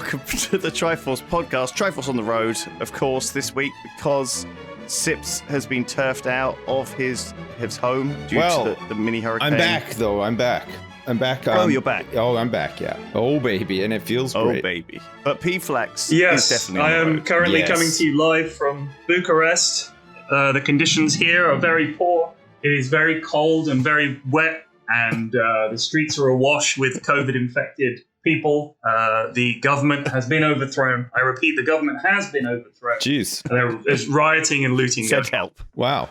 welcome to the Triforce podcast. Triforce on the road, of course, this week because Sips has been turfed out of his home due to the mini hurricane. I'm back, though. I'm back. Oh, you're back. Oh, I'm back, yeah. Oh, baby, and it feels great. Oh, baby. But P-Flex yes, is definitely I on the am road. currently coming to you live from Bucharest. The conditions here are very poor. It is very cold and very wet, and the streets are awash with COVID-infected people. The government has been overthrown. I repeat, the government has been overthrown. Jeez. There's rioting and looting. Said help. Wow.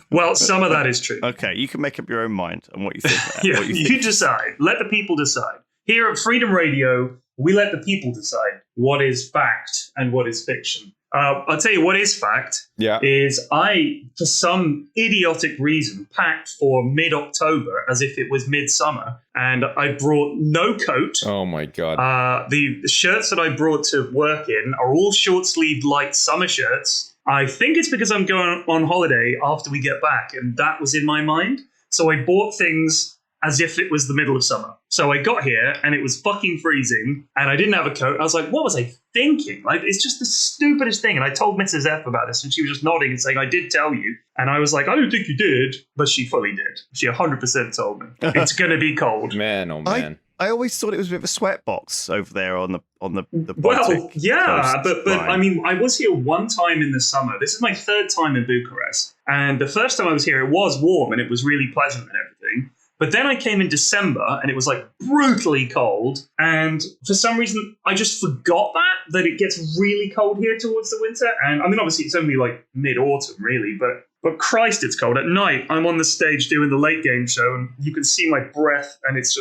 Well, some of that is true. Okay, you can make up your own mind on what you think. Yeah, what you decide. Let the people decide. Here at Freedom Radio, we let the people decide what is fact and what is fiction. I'll tell you what is fact. Yeah. Is I, for some idiotic reason, packed for mid-October as if it was midsummer, and I brought no coat. Oh my God. The shirts that I brought to work in are all short-sleeved light summer shirts. I think it's because I'm going on holiday after we get back, and that was in my mind. So I bought things as if it was the middle of summer. So I got here and it was fucking freezing and I didn't have a coat. I was like, what was I thinking? Like, it's just the stupidest thing. And I told Mrs. F about this and she was just nodding and saying, I did tell you. And I was like, I don't think you did. But she fully did. She 100% told me. It's going to be cold. Man, oh man. I always thought it was a bit of a sweatbox over there on the Baltic Well, yeah, coast but line. I mean, I was here one time in the summer. This is my third time in Bucharest. And the first time I was here, it was warm and it was really pleasant and everything. But then I came in December and it was like brutally cold. And for some reason, I just forgot that it gets really cold here towards the winter. And I mean, obviously, it's only like mid-autumn, really. But Christ, it's cold. At night, I'm on the stage doing the late game show and you can see my breath and it's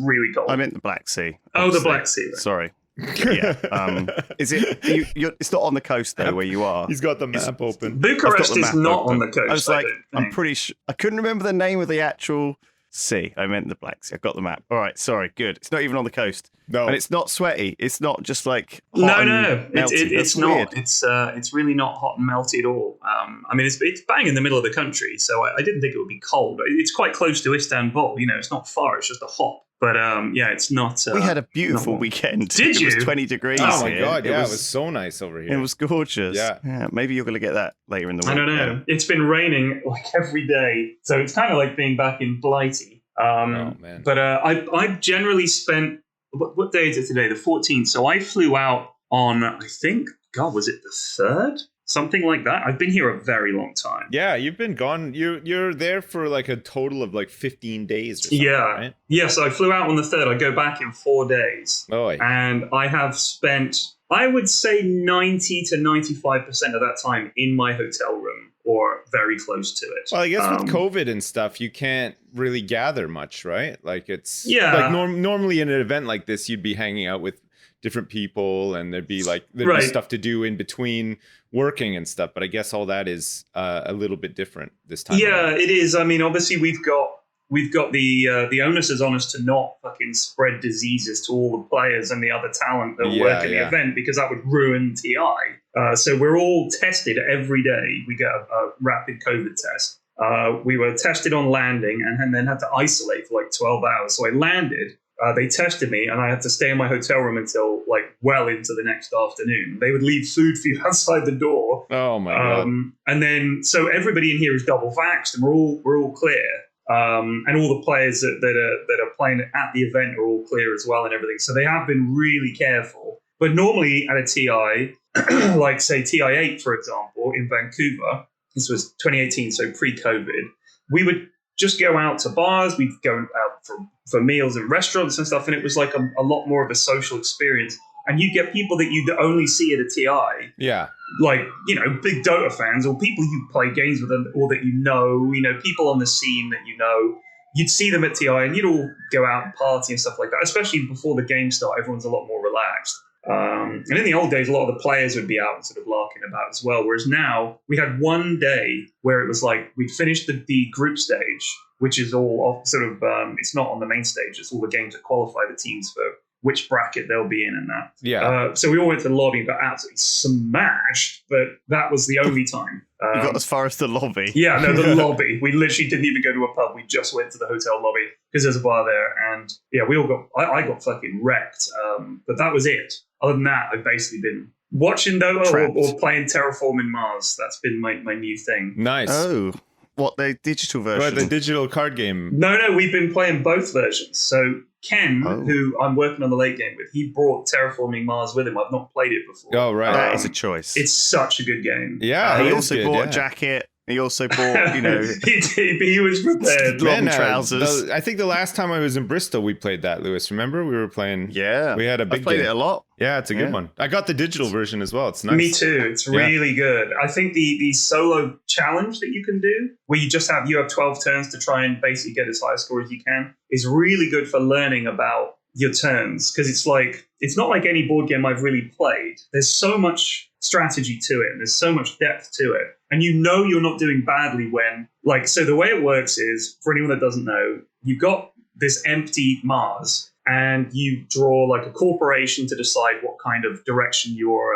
really cold. I meant the Black Sea. Oh, the Black Sea. Then. Sorry. Yeah. Is it? It's not on the coast though, where you are. He's got the map open. Bucharest is not open. on the coast. I was like, I'm pretty sure. I couldn't remember the name of the actual sea. I meant the Black Sea. I got the map. All right. Sorry. Good. It's not even on the coast. No. And it's not sweaty. It's not just like hot no. It's not. Weird. It's really not hot and melty at all. I mean, it's bang in the middle of the country, so I didn't think it would be cold. It's quite close to Istanbul. You know, it's not far. It's just a hop. But yeah, it's not. We had a beautiful weekend. Did you? It was 20 degrees. Oh my here. God! Yeah, it was so nice over here. It was gorgeous. Yeah. Maybe you're going to get that later in the week. I don't know. It's been raining like every day, so it's kind of like being back in Blighty. Oh man! But I generally spent. What day is it today? The 14th. So I flew out on, I think, God, was it the 3rd? Something like that. I've been here a very long time. Yeah, you've been gone. You're there for like a total of like 15 days or something, yeah. right? Yeah, so I flew out on the 3rd. I go back in 4 days. Oh, yeah. And I have spent, I would say 90 to 95% of that time in my hotel room or very close to it. Well, I guess with COVID and stuff, you can't really gather much, right? Like it's Yeah. like normally in an event like this, you'd be hanging out with different people and there'd be Right. stuff to do in between working and stuff. But I guess all that is a little bit different this time. Yeah, around. it is. I mean, obviously we've got the onus is on us to not fucking spread diseases to all the players and the other talent that work in the event because that would ruin TI. So we're all tested every day. We get a rapid COVID test. We were tested on landing and then had to isolate for like 12 hours. So I landed. They tested me and I had to stay in my hotel room until like well into the next afternoon. They would leave food for you outside the door. Oh my God. And then so everybody in here is double vaxxed and we're all clear. And all the players that are playing at the event are all clear as well and everything. So they have been really careful. But normally at a TI, like say TI8, for example, in Vancouver, this was 2018, so pre-COVID, we would just go out to bars. We'd go out for meals in restaurants and stuff. And it was like a lot more of a social experience. And you get people that you only see at a TI. Yeah. Like, you know, big Dota fans or people you play games with or that you know, people on the scene that you know. You'd see them at TI and you'd all go out and party and stuff like that, especially before the game started. Everyone's a lot more relaxed. And in the old days, a lot of the players would be out and sort of larking about as well. Whereas now we had one day where it was like we'd finished the group stage, which is all sort of, it's not on the main stage. It's all the games that qualify the teams which bracket they'll be in and that. Yeah. So we all went to the lobby, got absolutely smashed, but that was the only time. You got as far as the lobby. Yeah, no, the lobby. We literally didn't even go to a pub. We just went to the hotel lobby because there's a bar there. And yeah, we all got, I got fucking wrecked. But that was it. Other than that, I've basically been watching Dota or playing Terraforming Mars. That's been my new thing. Nice. Oh, what, the digital version? Right, the digital card game. No, we've been playing both versions. So Ken, who I'm working on the late game with, he brought Terraforming Mars with him. I've not played it before. Oh, right. That is a choice. It's such a good game. Yeah, he also bought a jacket. He also bought, he did, but he was prepared. long trousers. I think the last time I was in Bristol, we played that, Lewis. Remember? We were playing. Yeah. We had a big I played game. it a lot. Yeah, it's a good one. I got the digital version as well. It's nice. Me too. It's really good. I think the solo challenge that you can do, where you have 12 turns to try and basically get as high a score as you can, is really good for learning about your turns, because it's not like any board game I've really played. There's so much strategy to it, and there's so much depth to it, and you're not doing badly when, so the way it works is, for anyone that doesn't know, you've got this empty Mars, and you draw a corporation to decide what kind of direction your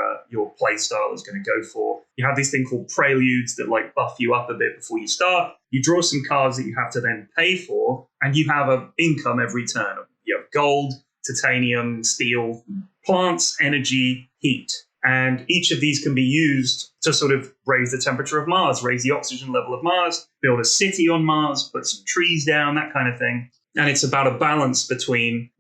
play style is going to go for. You have this thing called preludes that buff you up a bit before you start. You draw some cards that you have to then pay for, and you have an income every turn. You have gold, titanium, steel, plants, energy, heat. And each of these can be used to sort of raise the temperature of Mars, raise the oxygen level of Mars, build a city on Mars, put some trees down, that kind of thing. And it's about a balance between,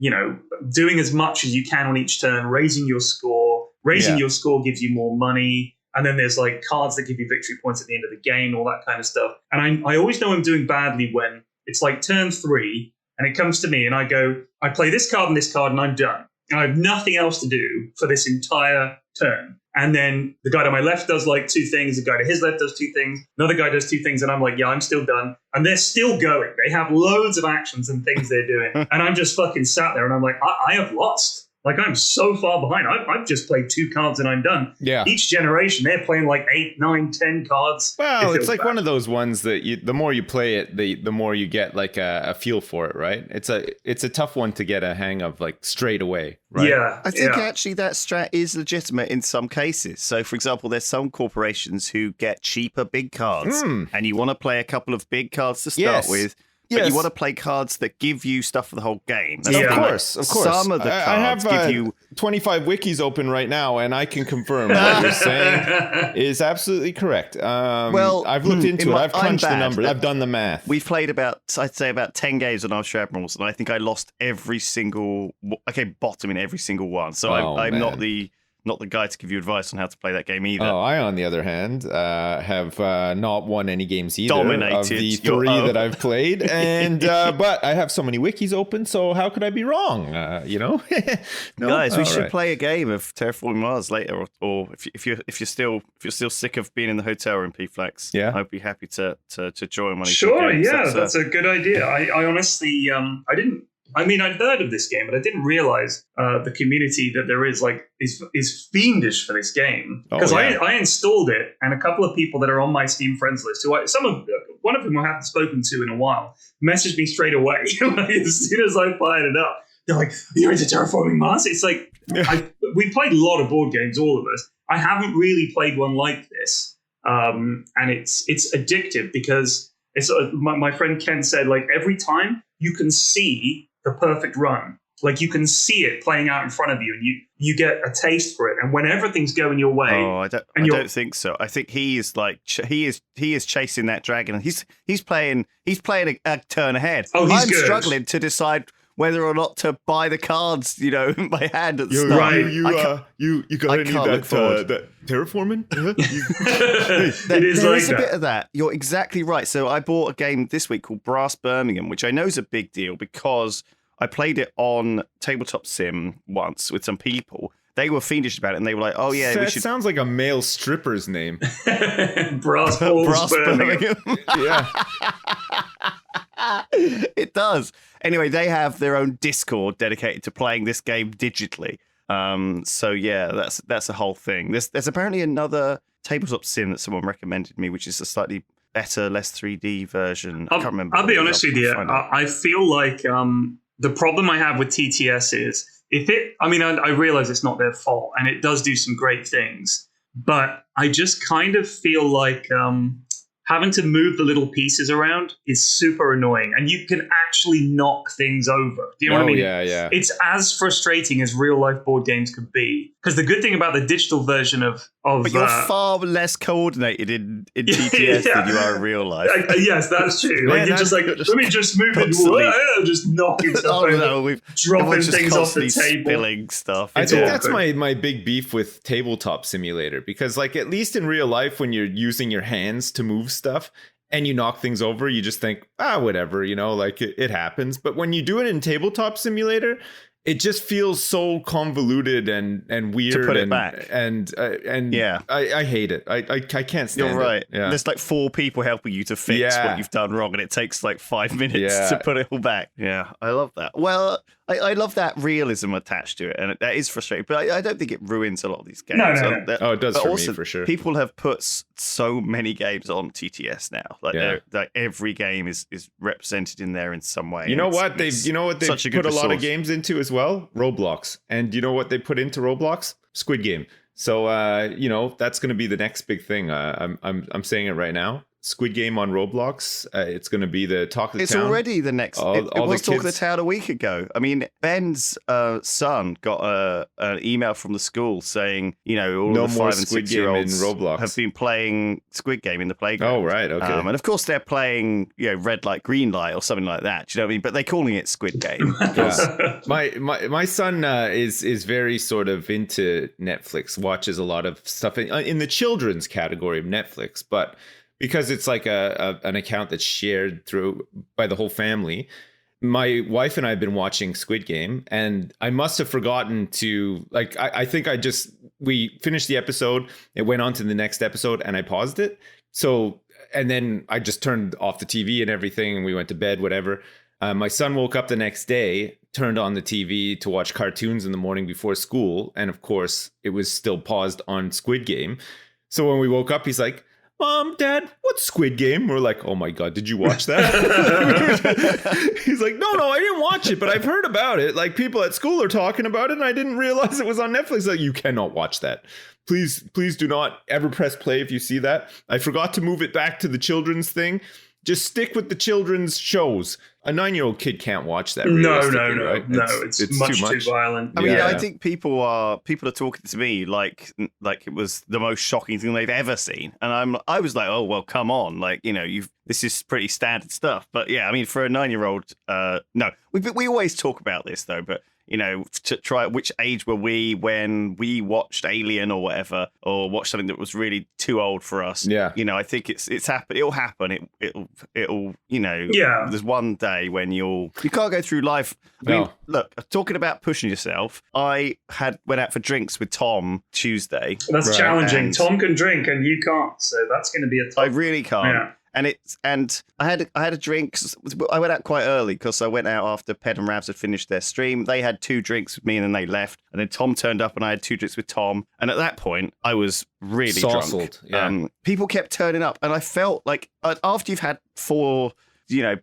doing as much as you can on each turn, raising your score. Raising your score gives you more money. And then there's cards that give you victory points at the end of the game, all that kind of stuff. And I always know I'm doing badly when it's turn 3 and it comes to me and I go, I play this card and I'm done. And I have nothing else to do for this entire turn. And then the guy to my left does 2 things. The guy to his left does 2 things. Another guy does 2 things. And I'm like, yeah, I'm still done. And they're still going. They have loads of actions and things they're doing. And I'm just fucking sat there and I'm like, I have lost. I'm so far behind. I've just played 2 cards and I'm done. Yeah. Each generation, they're playing 8, 9, 10 cards. Well, it's one of those ones that the more you play it, the more you get a feel for it, right? It's a tough one to get a hang of straight away, right? Yeah. I think actually that strat is legitimate in some cases. So, for example, there's some corporations who get cheaper big cards, and you want to play a couple of big cards to start with. But you want to play cards that give you stuff for the whole game. Of course. Some of the cards I have give you 25 wikis open right now, and I can confirm what you're saying is absolutely correct. Well, I've looked into it. I've crunched the numbers. I've done the math. We've played about 10 games on Archer Admirals, and I think I lost every single. I came bottom in every single one. So I'm not the guy to give you advice on how to play that game either. Oh, I, on the other hand, have not won any games either Dominated of the 3 that I've played. And but I have so many wikis open, so how could I be wrong? No? Guys, we should play a game of Terraforming Mars later, or if you're still sick of being in the hotel room, P-Flex, I'd be happy to join one of these games. Sure, that's a good idea. I honestly, I'd heard of this game, but I didn't realize the community that there is is fiendish for this game. Because I installed it, and a couple of people that are on my Steam friends list, one of whom I haven't spoken to in a while, messaged me straight away as soon as I fired it up. They're like, "You're into Terraforming Mars?" It's we played a lot of board games, all of us. I haven't really played one like this, and it's addictive because it's my friend Ken said every time you can see the perfect run. You can see it playing out in front of you, and you get a taste for it. And when everything's going your way, I don't think so. I think he is he is chasing that dragon, and he's playing a turn ahead. Oh, I'm good. Struggling to decide whether or not to buy the cards, in my hand at the You're start. right. You got any of that terraforming? There is a bit of that. You're exactly right. So I bought a game this week called Brass Birmingham, which I know is a big deal because I played it on Tabletop Sim once with some people. They were fiendish about it, and they were like, "Oh yeah, we should." Sounds like a male stripper's name. Brass Birmingham. Yeah. It does. Anyway, they have their own Discord dedicated to playing this game digitally. So yeah, that's a whole thing. There's apparently another Tabletop Sim that someone recommended me, which is a slightly better, less 3D version. I can't remember. I'll be honest with you. I feel like the problem I have with TTS I realize it's not their fault, and it does do some great things, but I just kind of feel like having to move the little pieces around is super annoying, and you can actually knock things over. Do you know what I mean? Yeah. It's as frustrating as real life board games could be. Because the good thing about the digital version of but you're far less coordinated in TTS than you are in real life. Yes, that's true. Like you're just like, let me just move it, just knocking stuff over, dropping things off the table, spilling stuff. I think that's my big beef with Tabletop Simulator, because like at least in real life, when you're using your hands to move stuff and you knock things over, you just think, whatever, like it happens. But when you do it in Tabletop Simulator, it just feels so convoluted and weird to put it back. And yeah, I hate it. I can't stand it. You're right. Yeah. There's like 4 people helping you to fix what you've done wrong, and it takes like 5 minutes to put it all back. Yeah, I love that. Well, I love that realism attached to it, and that is frustrating. But I don't think it ruins a lot of these games. No. It does for me, for sure. People have put so many games on TTS now. Like every game is represented in there in some way. You know what they've put a lot of games into as well? Roblox. And you know what they put into Roblox? Squid Game. So that's going to be the next big thing. I'm saying it right now. Squid Game on Roblox. It's going to be the talk of the town. It's already the next. It was talk of the town a week ago. I mean, Ben's son got an email from the school saying, all the 5 and 6 year olds have been playing Squid Game in the playground. Oh, right. Okay. And of course, they're playing red light, green light, or something like that. Do you know what I mean? But they're calling it Squid Game. My son is very sort of into Netflix. Watches a lot of stuff in the children's category of Netflix, but because it's like an account that's shared through by the whole family. My wife and I have been watching Squid Game, and I must have forgotten to I think we finished the episode, it went on to the next episode, and I paused it. So, and then I just turned off the TV and everything, and we went to bed, whatever. My son woke up the next day, turned on the TV to watch cartoons in the morning before school, and of course, it was still paused on Squid Game. So when we woke up, he's like, Mom, Dad, what's Squid Game? We're like, oh my God, did you watch that? He's like, no, I didn't watch it, but I've heard about it. Like people at school are talking about it, and I didn't realize it was on Netflix. Like, you cannot watch that. Please do not ever press play if you see that. I forgot to move it back to the children's thing. Just stick with the children's shows. A 9-year-old kid can't watch that. No, right? It's much too violent. I mean, I think people are talking to me like it was the most shocking thing they've ever seen, and I was like, oh well, come on, this is pretty standard stuff. But yeah, I mean, for a 9-year-old, no, we always talk about this though, but. To try which age were we when we watched Alien or whatever, or watched something that was really too old for us. Yeah. I think it's happened. It'll happen. It'll. Yeah. There's one day when you can't go through life. I mean, look, talking about pushing yourself, I went out for drinks with Tom Tuesday. That's challenging. Tom can drink and you can't, so that's going to be a tough. I really can't. Yeah. And I had a drink. I went out quite early because I went out after Ped and Ravs had finished their stream. They had 2 drinks with me and then they left. And then Tom turned up and I had 2 drinks with Tom. And at that point, I was really drunk. Yeah. People kept turning up, and I felt like after you've had 4,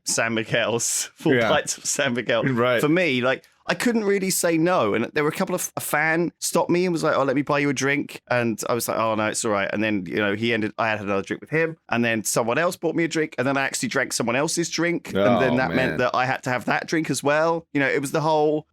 San Miguel's, 4 pints of San Miguel. Right. For me, I couldn't really say no. And there were a fan stopped me and was like, oh, let me buy you a drink. And I was like, oh, no, it's all right. And then, I had another drink with him. And then someone else bought me a drink. And then I actually drank someone else's drink. Oh, and then that meant that I had to have that drink as well. It was the whole,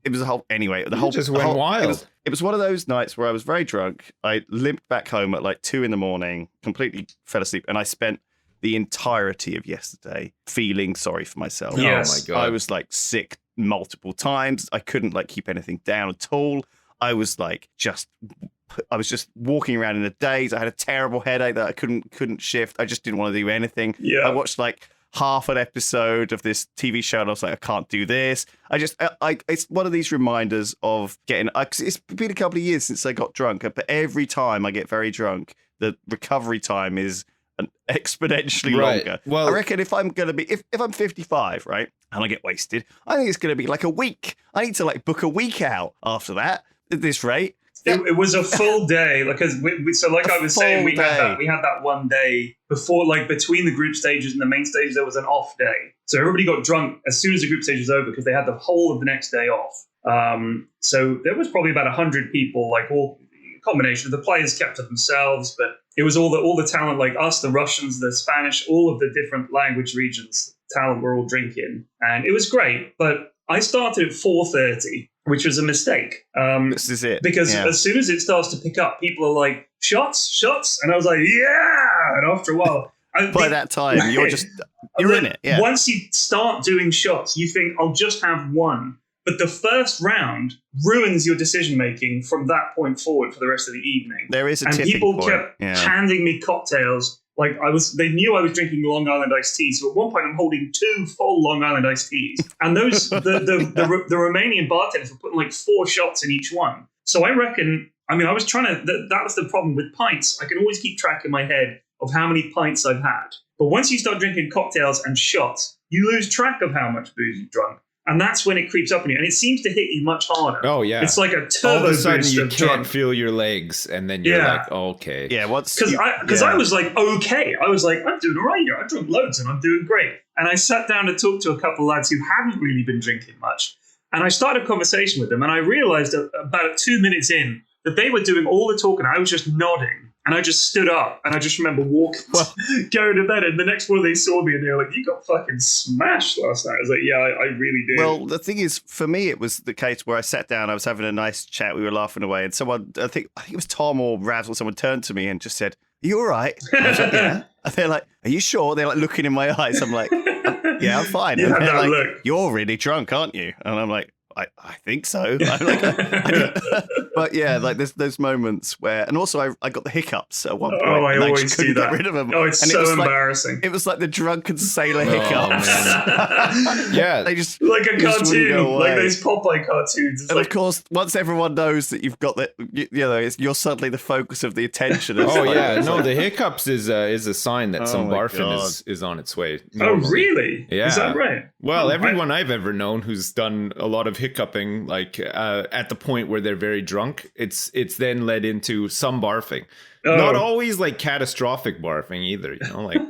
anyway, the whole. Just went wild. It was one of those nights where I was very drunk. I limped back home at like 2 a.m, completely fell asleep. And I spent the entirety of yesterday feeling sorry for myself. Yes. Oh, my God. I was sick multiple times. I couldn't keep anything down at all. I was just walking around in a daze. I had a terrible headache that I couldn't shift. I just didn't want to do anything. Yeah. I watched half an episode of this TV show and I was like, I can't do this. It's one of these reminders of getting, it's been a couple of years since I got drunk, but every time I get very drunk, the recovery time is exponentially longer. Well, I reckon if I'm going to be, if I'm 55, right, and I get wasted, I think it's going to be a week. I need to book a week out after that at this rate. It was a full day, because I was saying, we had that one day before, between the group stages and the main stage, there was an off day. So everybody got drunk as soon as the group stage was over because they had the whole of the next day off. So there was probably about 100 people, like all combination. The players kept to themselves, but it was all the talent, like us, the Russians, the Spanish, all of the different language regions. Talent were all drinking, and it was great. But I started at 4:30, which was a mistake. This is it. Because as soon as it starts to pick up, people are like, shots, and I was like, yeah. And after a while, by that time, you're in it. Yeah. Once you start doing shots, you think I'll just have one. But the first round ruins your decision making from that point forward for the rest of the evening. There is a and tipping people point. kept handing me cocktails. Like they knew I was drinking Long Island iced tea. So at one point, I'm holding 2 full Long Island iced teas, and those the Romanian bartenders were putting like 4 shots in each one. So I reckon. I mean, I was trying to. That was the problem with pints. I can always keep track in my head of how many pints I've had. But once you start drinking cocktails and shots, you lose track of how much booze you've drunk. And that's when it creeps up on you. And it seems to hit you much harder. Oh, yeah. It's like a turbo all of a sudden boost you of can't drunk. feel your legs. And then you're like, oh, okay. Yeah, Because I was like, okay. I was like, I'm doing all right here. I drunk loads and I'm doing great. And I sat down to talk to a couple of lads who hadn't really been drinking much. And I started a conversation with them. And I realized about 2 minutes in that they were doing all the talking. I was just nodding. And I just stood up, and I just remember walking, going to bed. And the next morning they saw me, and they were like, "You got fucking smashed last night." I was like, "Yeah, I really did." Well, the thing is, for me, it was the case where I sat down, I was having a nice chat, we were laughing away, and someone, I think it was Tom or Raz or someone turned to me and just said, "Are you all right?" I was like, "Yeah." And they're like, "Are you sure?" They're like looking in my eyes. I'm like, "Yeah, I'm fine." And they're like, look. "You're really drunk, aren't you?" And I'm like, I think so. I'm like, but yeah, like there's those moments where, and also I got the hiccups at one point. Oh, I always just couldn't do that. get rid of them. Oh, it's and so it embarrassing. It was like the drunken sailor hiccups. Yeah, they just like a just wouldn't go cartoon, like away. those Popeye cartoons. It's And like, of course, once everyone knows that you've got that, you're suddenly the focus of the attention. It's oh like- yeah, it's no, like- the hiccups is a sign that some my barfing God. is on its way. oh normally. really? Yeah. Is that right? Well, Oh, everyone I've ever known who's done a lot of hiccuping, like at the point where they're very drunk, it's then led into some barfing. Oh. Not always like catastrophic barfing either, you know, like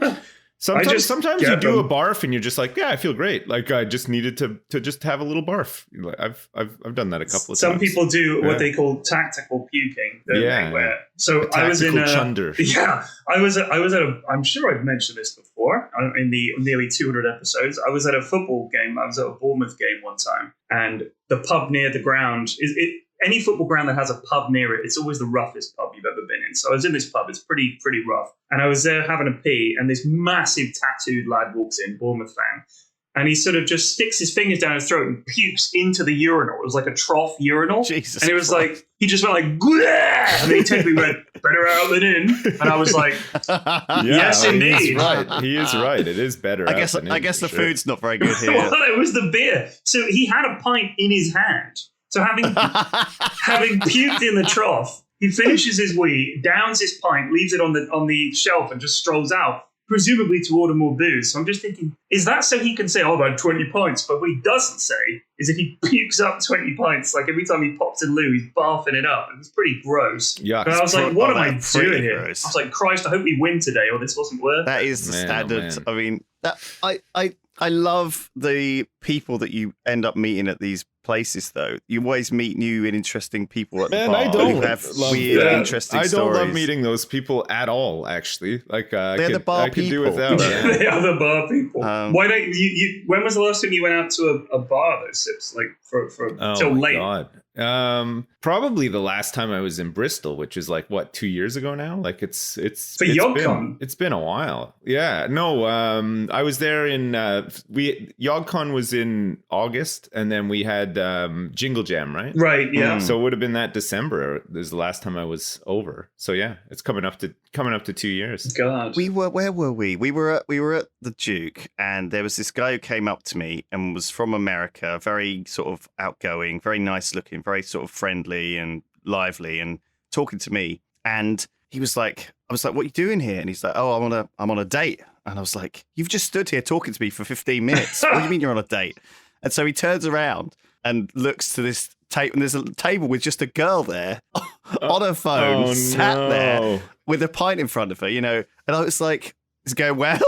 sometimes you get do them. a barf and you're just like, yeah, I feel great. Like I just needed to just have a little barf. Like, I've done that a couple of times. Some people do what Yeah. they call tactical puking. Don't Yeah. they? Where, so A I was in tactical chunder. Yeah, I was at a. I'm sure I've mentioned this before in the nearly 200 episodes. I was at a football game. I was at a Bournemouth game one time, and the pub near the ground is it. Any football ground that has a pub near it, it's always the roughest pub you've ever been in. So I was in this pub. It's pretty rough, and I was there having a pee, and this massive tattooed lad walks in, Bournemouth fan. And he sort of just sticks his fingers down his throat and pukes into the urinal. It was like a trough urinal. Jesus and it was Christ. like, he just went like, "Gwah!" And then he technically went, "Better out than in." And I was like, yes, he indeed. is right. He is right. It is better. I out guess than in, I guess for the sure. food's not very good here. well, it was the beer. So he had a pint in his hand. So having puked in the trough, he finishes his wee, downs his pint, leaves it on the shelf and just strolls out, presumably to order more booze. So I'm just thinking, is that so he can say, "Oh, I've had 20 pints"? But what he doesn't say is if he pukes up 20 pints, like every time he pops a loo, he's barfing it up. It was pretty gross. Yuck. But I was like, what am I that's pretty doing here? gross. I was like, Christ, I hope we win today or this wasn't worth it. That is the Man, oh, standard. man. I mean, I love the people that you end up meeting at these places, though. You always meet new and interesting people at the Man, bar I don't who have love weird, that. interesting I don't stories. love meeting those people at all. Actually, like They're the bar I could do people. without. Yeah. The other bar people. Why don't you? When was the last time you went out to a bar? Those sips, like for till my late. God. Probably the last time I was in Bristol, which is like what 2 years ago now. Like it's For YogCon? It's been a while. Yeah, no. I was there in YogCon was in August, and then we had Jingle Jam, right? Right. Yeah. So it would have been that December. Is the last time I was over. So yeah, it's coming up to 2 years. God. Where were we? We were at the Duke, and there was this guy who came up to me and was from America, very sort of outgoing, very nice looking, very sort of friendly and lively, and talking to me. And he was like, I was like, "What are you doing here?" And he's like, "Oh, I'm on a date." And I was like, "You've just stood here talking to me for 15 minutes. What do you mean you're on a date?" And so he turns around and looks to this table, and there's a table with just a girl there on her phone, sat there with a pint in front of her, and I was like, "It's going well."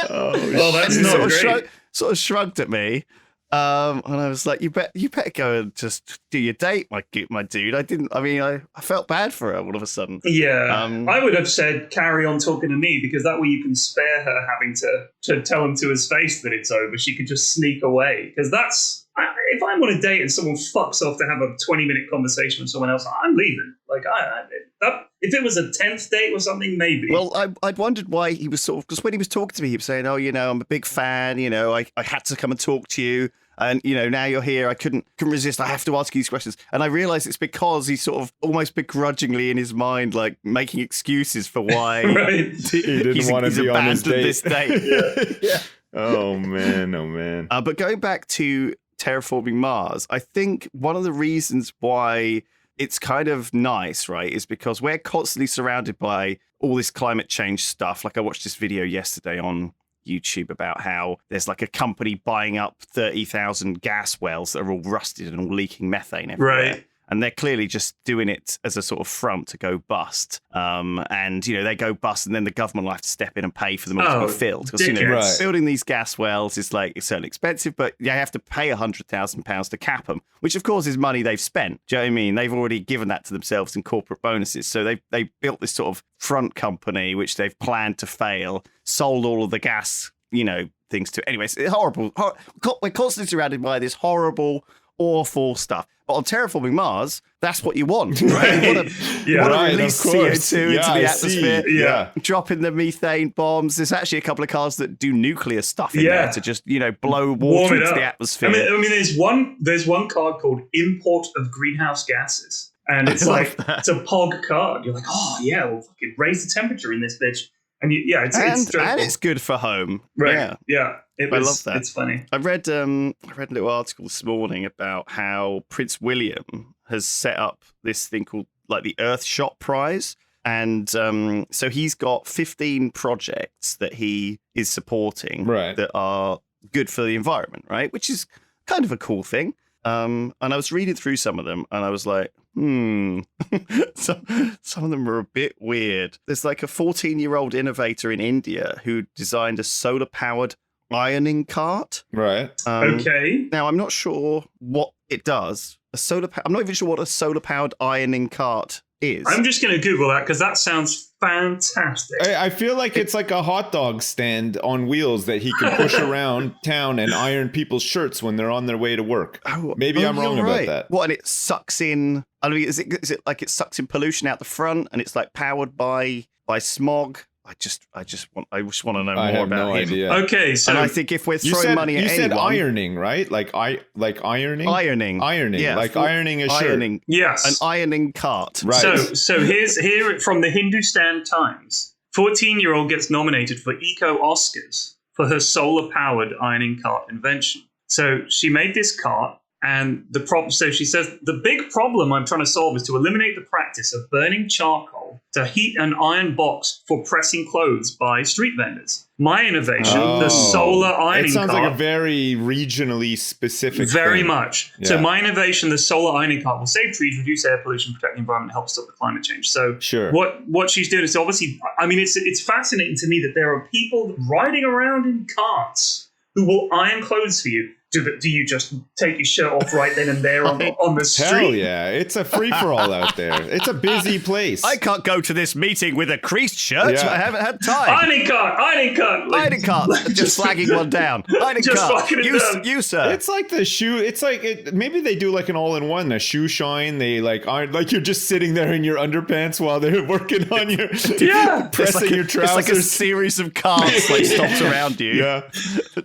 Well, that's And he not sort of great. shrugged at me, And I was like, you better go and just do your date, my dude. I felt bad for her all of a sudden. Yeah. I would have said, carry on talking to me, because that way you can spare her having to tell him to his face that it's over. She could just sneak away. Because if I'm on a date and someone fucks off to have a 20-minute conversation with someone else, I'm leaving. Like, if it was a 10th date or something, maybe. Well, I'd wondered why he was because when he was talking to me, he was saying, oh, I'm a big fan, I had to come and talk to you. And, now you're here. I couldn't resist. I have to ask you these questions. And I realized it's because he's sort of almost begrudgingly in his mind, like making excuses for why he didn't want to be on his date. This date. Yeah. Oh, man. But going back to Terraforming Mars, I think one of the reasons why it's kind of nice, right, is because we're constantly surrounded by all this climate change stuff. Like I watched this video yesterday on YouTube about how there's like a company buying up 30,000 gas wells that are all rusted and all leaking methane everywhere. Right. And they're clearly just doing it as a sort of front to go bust. And, they go bust and then the government will have to step in and pay for them all to be filled. Because, building these gas wells is it's certainly expensive, but they have to pay £100,000 to cap them, which of course is money they've spent. Do you know what I mean? They've already given that to themselves in corporate bonuses. So they built this sort of front company, which they've planned to fail, sold all of the gas, things to. Anyways, it's horrible. We're constantly surrounded by this horrible, awful stuff. But on Terraforming Mars, that's what you want, right? You want to release CO2 into the atmosphere, dropping the methane bombs. There's actually a couple of cars that do nuclear stuff in there to just, blow water into the atmosphere. I mean, there's one card called Import of Greenhouse Gases. And it's it's a POG card. You're like, oh, yeah, we'll fucking raise the temperature in this bitch. And it's good for home. Right. Yeah. I love that. It's funny. I read a little article this morning about how Prince William has set up this thing called the Earthshot Prize. And so he's got 15 projects that he is supporting that are good for the environment, right? Which is kind of a cool thing. And I was reading through some of them and I was like, some of them are a bit weird. There's a 14-year-old innovator in India who designed a solar-powered ironing cart. Right. Okay. Now, I'm not sure what it does. I'm not even sure what a solar-powered ironing cart is. I'm just going to Google that because that sounds fantastic. I feel like it's like a hot dog stand on wheels that he can push around town and iron people's shirts when they're on their way to work. Maybe I'm wrong about that. What, and it sucks in... I mean, is it like it sucks in pollution out the front and it's powered by smog? I just want to know more about no him. Idea. Okay, so and I think if we're throwing money at anyone, you said ironing, right? Like ironing. Yeah, like ironing a shirt. Ironing. Yes, an ironing cart. Right. So here from the Hindustan Times, 14-year-old gets nominated for Eco Oscars for her solar-powered ironing cart invention. So she made this cart. And so she says, the big problem I'm trying to solve is to eliminate the practice of burning charcoal to heat an iron box for pressing clothes by street vendors. My innovation, the solar ironing cart. It sounds like a very regionally specific Very thing. much. Yeah. So my innovation, the solar ironing cart, will save trees, reduce air pollution, protect the environment, help stop the climate change. So what she's doing is obviously, I mean, it's fascinating to me that there are people riding around in carts who will iron clothes for you. Do you just take your shirt off right then and there on the street? Hell yeah. It's a free-for-all out there. It's a busy place. I can't go to this meeting with a creased shirt. Yeah. I haven't had time. Ironing cart. Ironing cart. Just flagging one down. Ironing cart. You, sir. It's like the shoe. It's like maybe they do an all-in-one. The shoe shine. They iron, you're just sitting there in your underpants while they're working on your pressing your trousers. It's like a series of carts stopped around you. Yeah.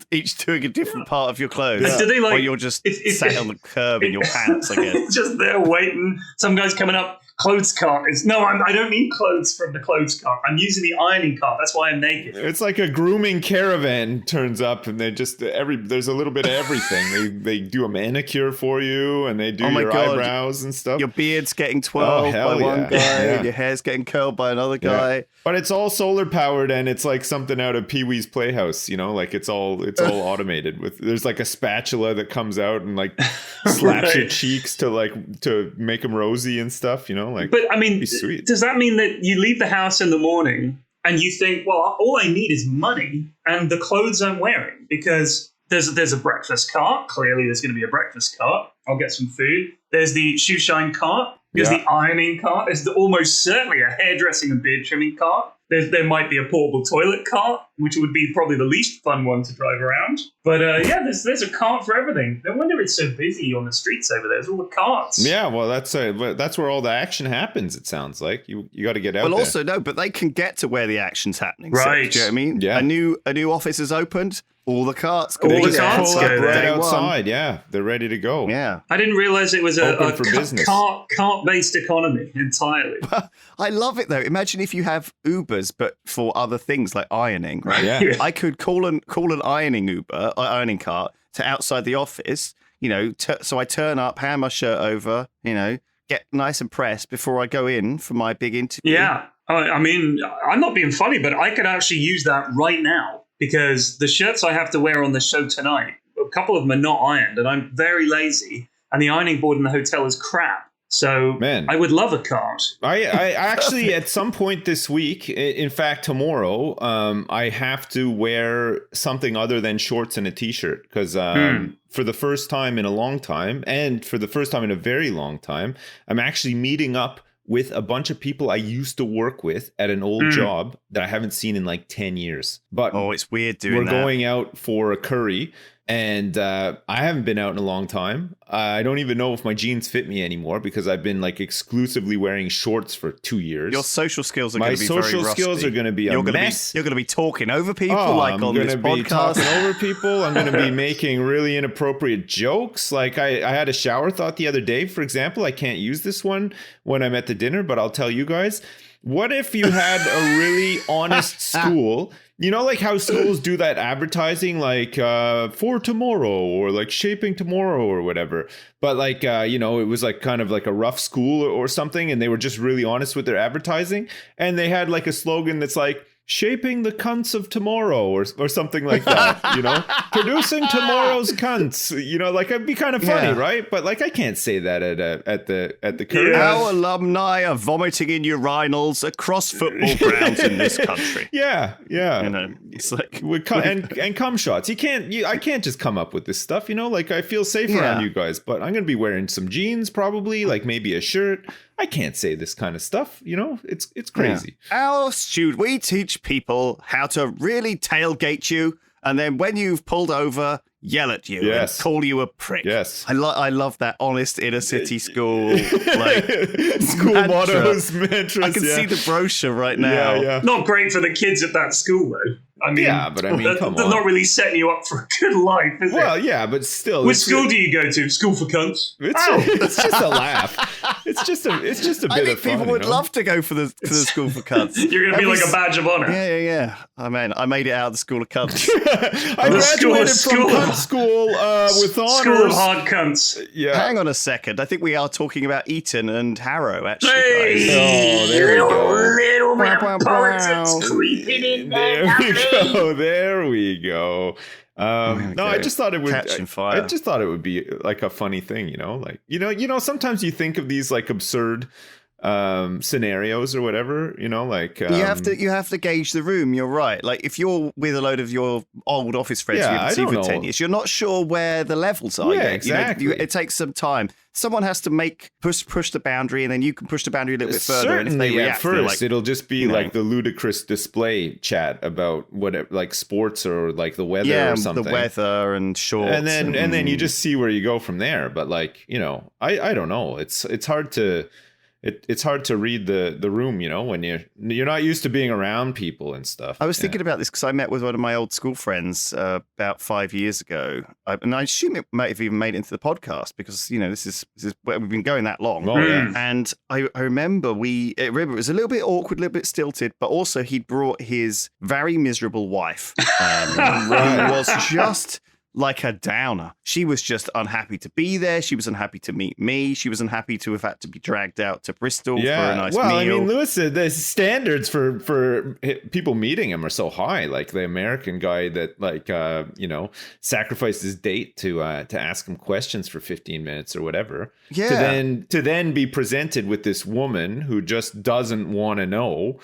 Each doing a different part of your clothes. Yeah. Do they or you're just sat on the curb in your pants, I guess. Just there waiting. Some guy's coming up. Clothes cart. I don't need clothes from the clothes cart. I'm using the ironing cart. That's why I'm naked. It's like a grooming caravan turns up, and they just there's a little bit of everything. They do a manicure for you, and they do your eyebrows and stuff. Your beard's getting twirled by one guy, and your hair's getting curled by another guy. Yeah. But it's all solar powered, and it's like something out of Pee-wee's Playhouse. It's all automated. There's a spatula that comes out and slaps your cheeks to make them rosy and stuff. But I mean, does that mean that you leave the house in the morning and you think, well, all I need is money and the clothes I'm wearing? Because There's a breakfast cart. Clearly, there's going to be a breakfast cart. I'll get some food. There's the shoe shine cart. There's the ironing cart. There's almost certainly a hairdressing and beard trimming cart. There might be a portable toilet cart, which would be probably the least fun one to drive around. But there's a cart for everything. No wonder it's so busy on the streets over there. There's all the carts. Yeah, well, that's where all the action happens. It sounds like you got to get out. Well, there. also no, but they can get to where the action's happening. Right? So, do you know what I mean? Yeah. A new office has opened. All the carts. All They the just carts pull go up there. right Day one. outside. Yeah, they're ready to go. Yeah. I didn't realize it was Open for business. cart-based economy entirely. I love it though. Imagine if you have Ubers, but for other things like ironing, right? Yeah. I could call an ironing ironing cart to outside the office. You know, so I turn up, hand my shirt over. You know, get nice and pressed before I go in for my big interview. Yeah. I mean, I'm not being funny, but I could actually use that right now. Because the shirts I have to wear on the show tonight, a couple of them are not ironed, and I'm very lazy, and the ironing board in the hotel is crap. So Man. I would love a cart. I actually, at some point this week, in fact, tomorrow, I have to wear something other than shorts and a t-shirt because for the first time in a long time, and for the first time in a very long time, I'm actually meeting up with a bunch of people I used to work with at an old job that I haven't seen in like 10 years. But it's weird doing that. We're going out for a curry, and I haven't been out in a long time. I don't even know if my jeans fit me anymore because I've been like exclusively wearing shorts for 2 years. Your social skills are going to be very rusty. My social skills are going to be a mess. You're going to be talking over people I'm on this going to be podcast. talking over people. I'm going to be making really inappropriate jokes. Like I had a shower thought the other day, for example. I can't use this one when I'm at the dinner, but I'll tell you guys. What if you had a really honest school? You know, like how schools do that advertising, like for tomorrow or like shaping tomorrow or whatever. But like, it was like kind of like a rough school or something. And they were just really honest with their advertising. And they had like a slogan that's like, shaping the cunts of tomorrow or something like that, producing tomorrow's cunts, like it'd be kind of funny, right? But like I can't say that at the current. Our alumni are vomiting in urinals across football grounds in this country. Yeah. It's like and cum shots. I can't just come up with this stuff, like I feel safe around you guys, but I'm gonna be wearing some jeans probably, like maybe a shirt. I can't say this kind of stuff, it's crazy. Yeah. We teach people how to really tailgate you, and then when you've pulled over, yell at you and call you a prick. Yes. I love that honest inner city school school mottos, mantras. I can see the brochure right now. Yeah. Not great for the kids at that school, though. I mean, come they're on. not really setting you up for a good life, is it? Well, yeah, but still. Which school do you go to? School for cunts? It's just a laugh. It's just a bit of fun. I think people would love to go for the school for cunts. You're going to be like a badge of honor. Yeah. I mean, I made it out of the school of cunts. I graduated from cunt school with honors. School of hard cunts. Yeah. Hang on a second. I think we are talking about Eton and Harrow, actually. Hey, guys. Oh, there we go. Little bit Wow, of politics creeping in there. There we go. No, I just thought it would Catching fire. I just thought it would be like a funny thing, like sometimes you think of these like absurd scenarios or whatever, like you have to gauge the room. You're right. Like if you're with a load of your old office friends you haven't seen for 10 years, you're not sure where the levels are. Yeah, yet. exactly. It takes some time. Someone has to push the boundary, and then you can push the boundary a little bit further. Certainly, and if they react, at first, like, it'll just be like the ludicrous display chat about whatever, like sports or like the weather or something. The weather and shorts, and then you just see where you go from there. But like I don't know. It's hard to. It's hard to read the room, when you're not used to being around people and stuff. I was thinking about this because I met with one of my old school friends about 5 years ago, and I assume it might have even made it into the podcast because this is we've been going that long. Oh, yeah. And I remember it was a little bit awkward, a little bit stilted, but also he'd brought his very miserable wife, who was just like a downer. She was just unhappy to be there. She was unhappy to meet me. She was unhappy to have had to be dragged out to Bristol for a nice meal. Well, I mean, Lewis, the standards for people meeting him are so high. Like the American guy that sacrificed his date to ask him questions for 15 minutes or whatever. Yeah. To then be presented with this woman who just doesn't want to know.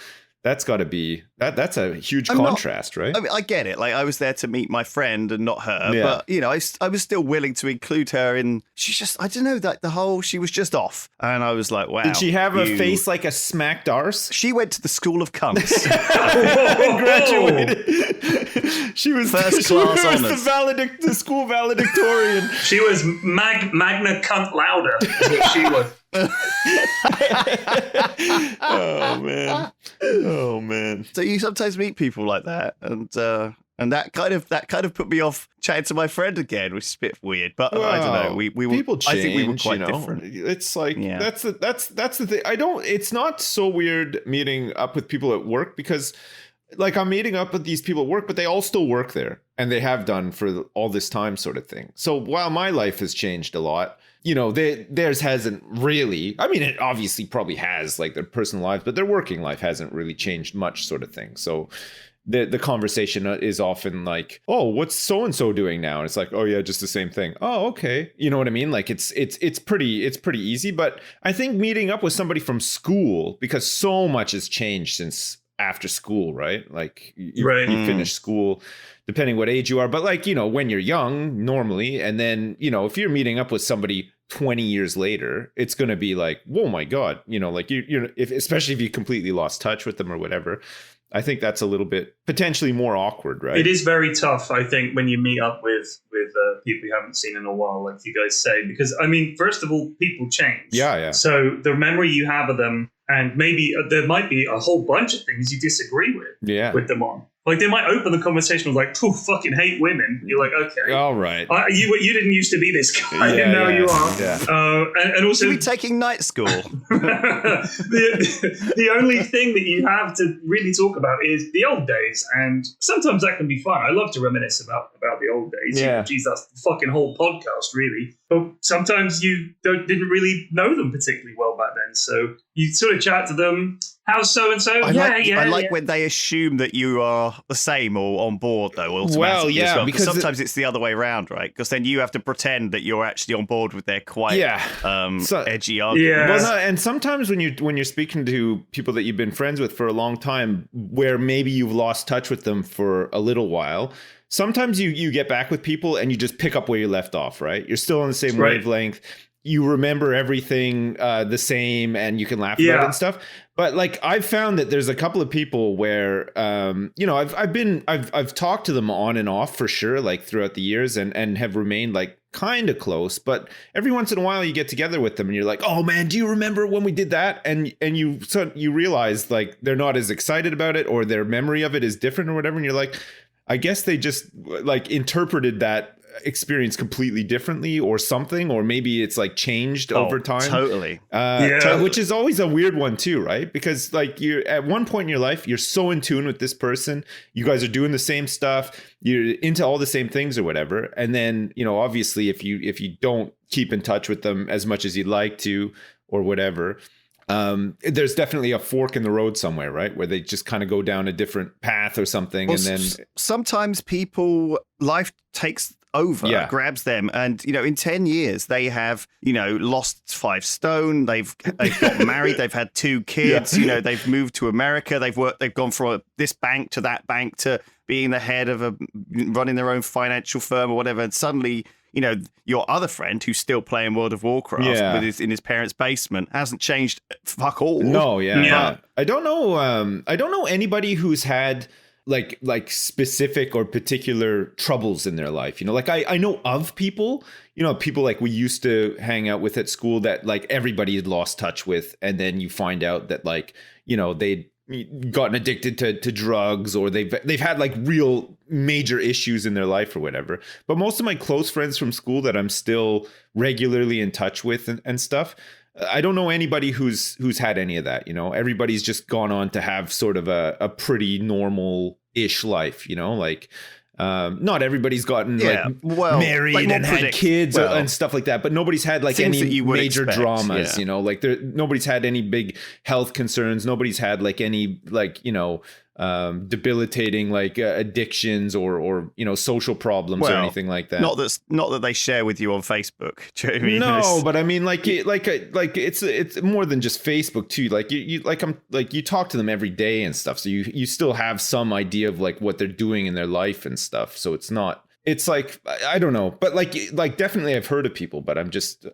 That's got to be that's a huge I'm not- contrast, right? I mean, I get it. Like, I was there to meet my friend and not her. Yeah. But, you know, I was still willing to include her in. She's just, I don't know, that she was just off. And I was like, wow. Did she have a face like a smacked arse? She went to the School of Cunts. And graduated. She was First class honours. the school valedictorian. She was Magna Cunt Lauder, is what she was. Oh man. So you sometimes meet people like that, and that kind of put me off chatting to my friend again, which is a bit weird. But I don't know. We were, people change. I think we were quite different. It's like Yeah. that's the thing. It's not so weird meeting up with people at work, because like I'm meeting up with these people at work, but they all still work there, and they have done for all this time, sort of thing. So while my life has changed a lot, you know, theirs hasn't really. I mean, it obviously probably has, like their personal lives, but their working life hasn't really changed much, sort of thing. So the conversation is often like, oh, what's so and so doing now? And it's like, oh yeah, just the same thing. Oh, okay. You know what I mean? Like it's pretty easy. But I think meeting up with somebody from school, because so much has changed since after school, right? Like you finish school, depending what age you are. But like, you know, when you're young, normally, and then, you know, if you're meeting up with somebody 20 years later, it's going to be like, whoa, my God, you know, like especially if you completely lost touch with them or whatever. I think that's a little bit potentially more awkward, right? It is very tough, I think, when you meet up with people you haven't seen in a while, like you guys say, because I mean, first of all, people change. Yeah. So the memory you have of them, and maybe there might be a whole bunch of things you disagree with them on. Like they might open the conversation with like, "Pooh, fucking hate women." You're like, okay, all right. You didn't used to be this guy, and now you are. Yeah. And also, Should we taking night school? the only thing that you have to really talk about is the old days, and sometimes that can be fun. I love to reminisce about the old days. Yeah. Geez, that's the fucking whole podcast, really. But sometimes you didn't really know them particularly well back then, so you sort of chat to them. How's so and so? I like when they assume that you are the same or on board, though. Automatically as well, because sometimes it's the other way around, right? Because then you have to pretend that you're actually on board with their quite edgy argument. Yeah. Well, no, and sometimes when you're speaking to people that you've been friends with for a long time, where maybe you've lost touch with them for a little while, sometimes you get back with people and you just pick up where you left off, right? You're still on the same wavelength. You remember everything the same, and you can laugh about it and stuff. But like I've found that there's a couple of people where you know, I've talked to them on and off for sure, like throughout the years, and have remained like kind of close. But every once in a while you get together with them and you're like, oh man, do you remember when we did that? And you realize like they're not as excited about it, or their memory of it is different or whatever. And you're like, I guess they just like interpreted that experience completely differently or something, or maybe it's like changed over time. Totally. Which is always a weird one too, right? Because like you're at one point in your life, you're so in tune with this person, you guys are doing the same stuff, you're into all the same things or whatever, and then, you know, obviously if you don't keep in touch with them as much as you'd like to or whatever, there's definitely a fork in the road somewhere, right, where they just kind of go down a different path or something. Well, and then sometimes life takes over, grabs them, and you know, in 10 years they have, you know, lost 5 stone, they've got married, they've had 2 kids, you know, they've moved to America, they've gone from this bank to that bank to being the head of running their own financial firm or whatever, and suddenly, you know, your other friend who's still playing World of Warcraft in his parents' basement hasn't changed fuck all. No, I don't know anybody who's had like specific or particular troubles in their life. You know, like I know of people, you know, people like we used to hang out with at school that like everybody had lost touch with. And then you find out that like, you know, they'd gotten addicted to drugs, or they've had like real major issues in their life or whatever. But most of my close friends from school that I'm still regularly in touch with and stuff, I don't know anybody who's had any of that. You know, everybody's just gone on to have sort of a pretty normal-ish life, you know, like not everybody's gotten married like and had kids and stuff like that, but nobody's had like any major dramas, you know, like nobody's had any big health concerns. Nobody's had like any like, you know, debilitating like addictions or social problems or anything like that. Not that they share with you on Facebook. Do you know what I mean? No, but I mean it's more than just Facebook too. Like you talk to them every day and stuff, so you still have some idea of like what they're doing in their life and stuff. So it's like I don't know, but like definitely I've heard of people, but I'm just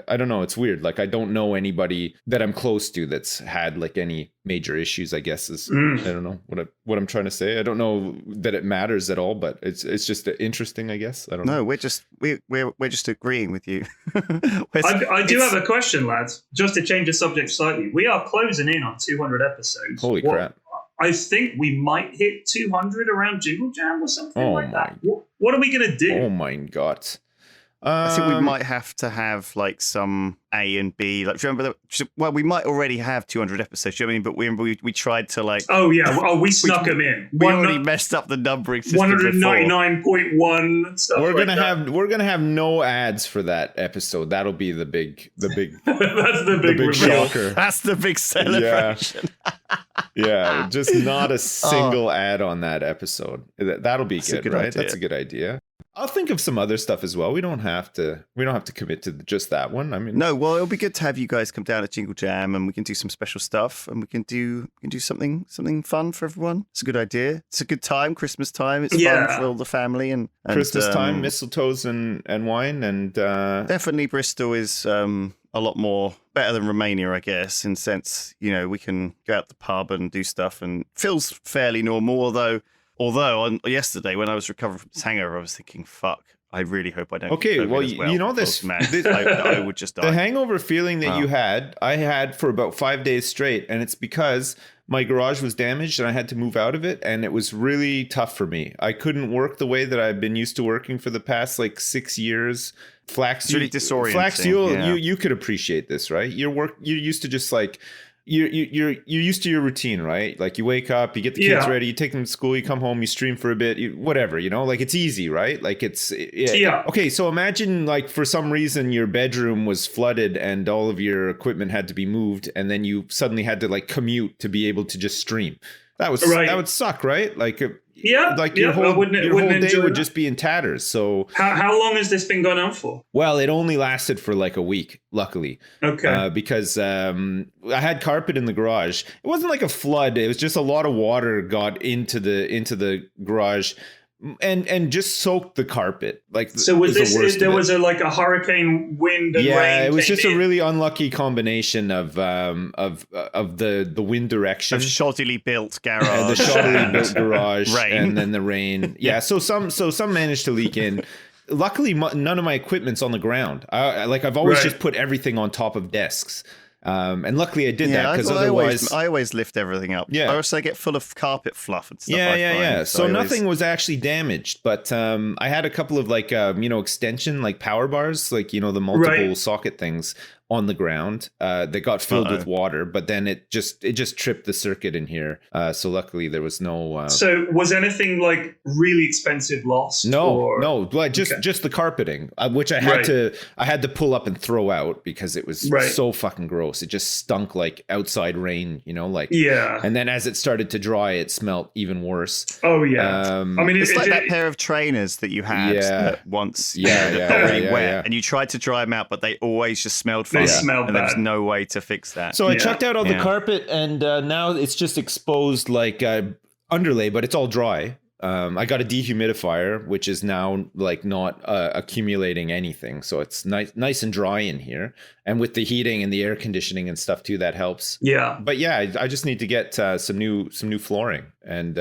I don't know. It's weird. Like I don't know anybody that I'm close to that's had like any major issues. I guess is I don't know what I'm trying to say. I don't know that it matters at all, but it's just interesting. I guess I don't know. No, we're just agreeing with you. I do have a question, lads. Just to change the subject slightly, we are closing in on 200 episodes. Holy crap! I think we might hit 200 around Jingle Jam or something like that. What are we gonna do? Oh my god! I think we might have to have like some A and B. Like, do you remember well, we might already have 200 episodes. Do you know what I mean? But we tried to like. Oh yeah. We snuck them in. We already messed up the numbering system. 199.1 stuff. We're gonna have no ads for that episode. That'll be the big. That's the big shocker. That's the big celebration. Yeah, just not a single ad on that episode. That'll be good, right? Idea. That's a good idea. I'll think of some other stuff as well. We don't have to commit to just that one. I mean, no. Well, it'll be good to have you guys come down to Jingle Jam, and we can do some special stuff, and we can do something fun for everyone. It's a good idea. It's a good time, Christmas time. It's fun for all the family and Christmas time, mistletoes and wine, and definitely Bristol is a lot more better than Romania, I guess, in sense we can go out the pub and do stuff, and feels fairly normal. Although on yesterday when I was recovering from this hangover, I was thinking, "Fuck! I really hope I don't." Okay, well, this man, I would just die. The hangover feeling that you had, I had for about 5 days straight, and it's because my garage was damaged and I had to move out of it, and it was really tough for me. I couldn't work the way that I've been used to working for the past like 6 years. Flax, really disorienting. Flax, you could appreciate this, right? You're used to just like. You're used to your routine, right? Like you wake up, you get the kids ready, you take them to school, you come home, you stream for a bit, whatever, like it's easy, right? Like Okay, so imagine like for some reason your bedroom was flooded and all of your equipment had to be moved, and then you suddenly had to like commute to be able to just stream. That would suck, right? Like your whole day would just be in tatters. So how long has this been going on for? Well, it only lasted for like a week, luckily. Okay. Because I had carpet in the garage. It wasn't like a flood. It was just a lot of water got into the garage. And just soaked the carpet. Like so was there was a hurricane wind and rain? Yeah, it was just a really unlucky combination of the wind direction, of shoddily built garage, and the shoddily built garage, rain. And then the rain. Yeah, so some managed to leak in. Luckily, none of my equipment's on the ground. I've always just put everything on top of desks. And luckily I did that because otherwise I always lift everything up. Yeah. Or else I get full of carpet fluff and stuff. Yeah. So nothing was actually damaged, but I had a couple of extension power bars, the multiple socket things on the ground that got filled with water, but then it just tripped the circuit in here. So luckily there was no. So was anything really expensive lost? No, just the carpeting, which I had to pull up and throw out because it was so fucking gross. It just stunk like outside rain, Yeah. And then as it started to dry, it smelled even worse. Oh yeah. I mean, it's like that pair of trainers that you had that once really wet, and you tried to dry them out, but they always just smelled. They smelled and bad. There's no way to fix that. So I chucked out all the carpet, and now it's just exposed underlay, but it's all dry. I got a dehumidifier, which is now not accumulating anything, so it's nice and dry in here. And with the heating and the air conditioning and stuff too, that helps. Yeah. But yeah, I just need to get some new flooring and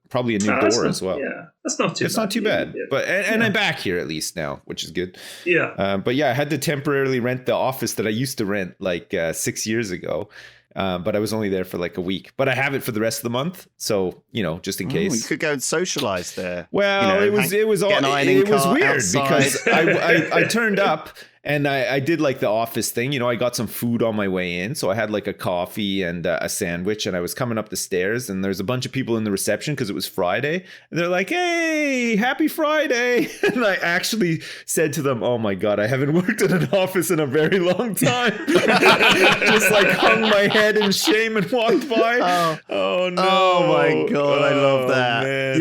probably a new door as well. Yeah, that's not too. It's not too bad. Yeah. But and I'm back here at least now, which is good. Yeah. But yeah, I had to temporarily rent the office that I used to rent 6 years ago. But I was only there for a week. But I have it for the rest of the month, so just in case. You could go and socialize there. Well, it was weird outside. Because I turned up And I did like the office thing. You know, I got some food on my way in. So I had like a coffee and a sandwich, and I was coming up the stairs, and there's a bunch of people in the reception because it was Friday. And they're like, hey, happy Friday. And I actually said to them, oh my God, I haven't worked in an office in a very long time. Just like hung my head in shame and walked by. Oh no. Oh my God, I love that. Man.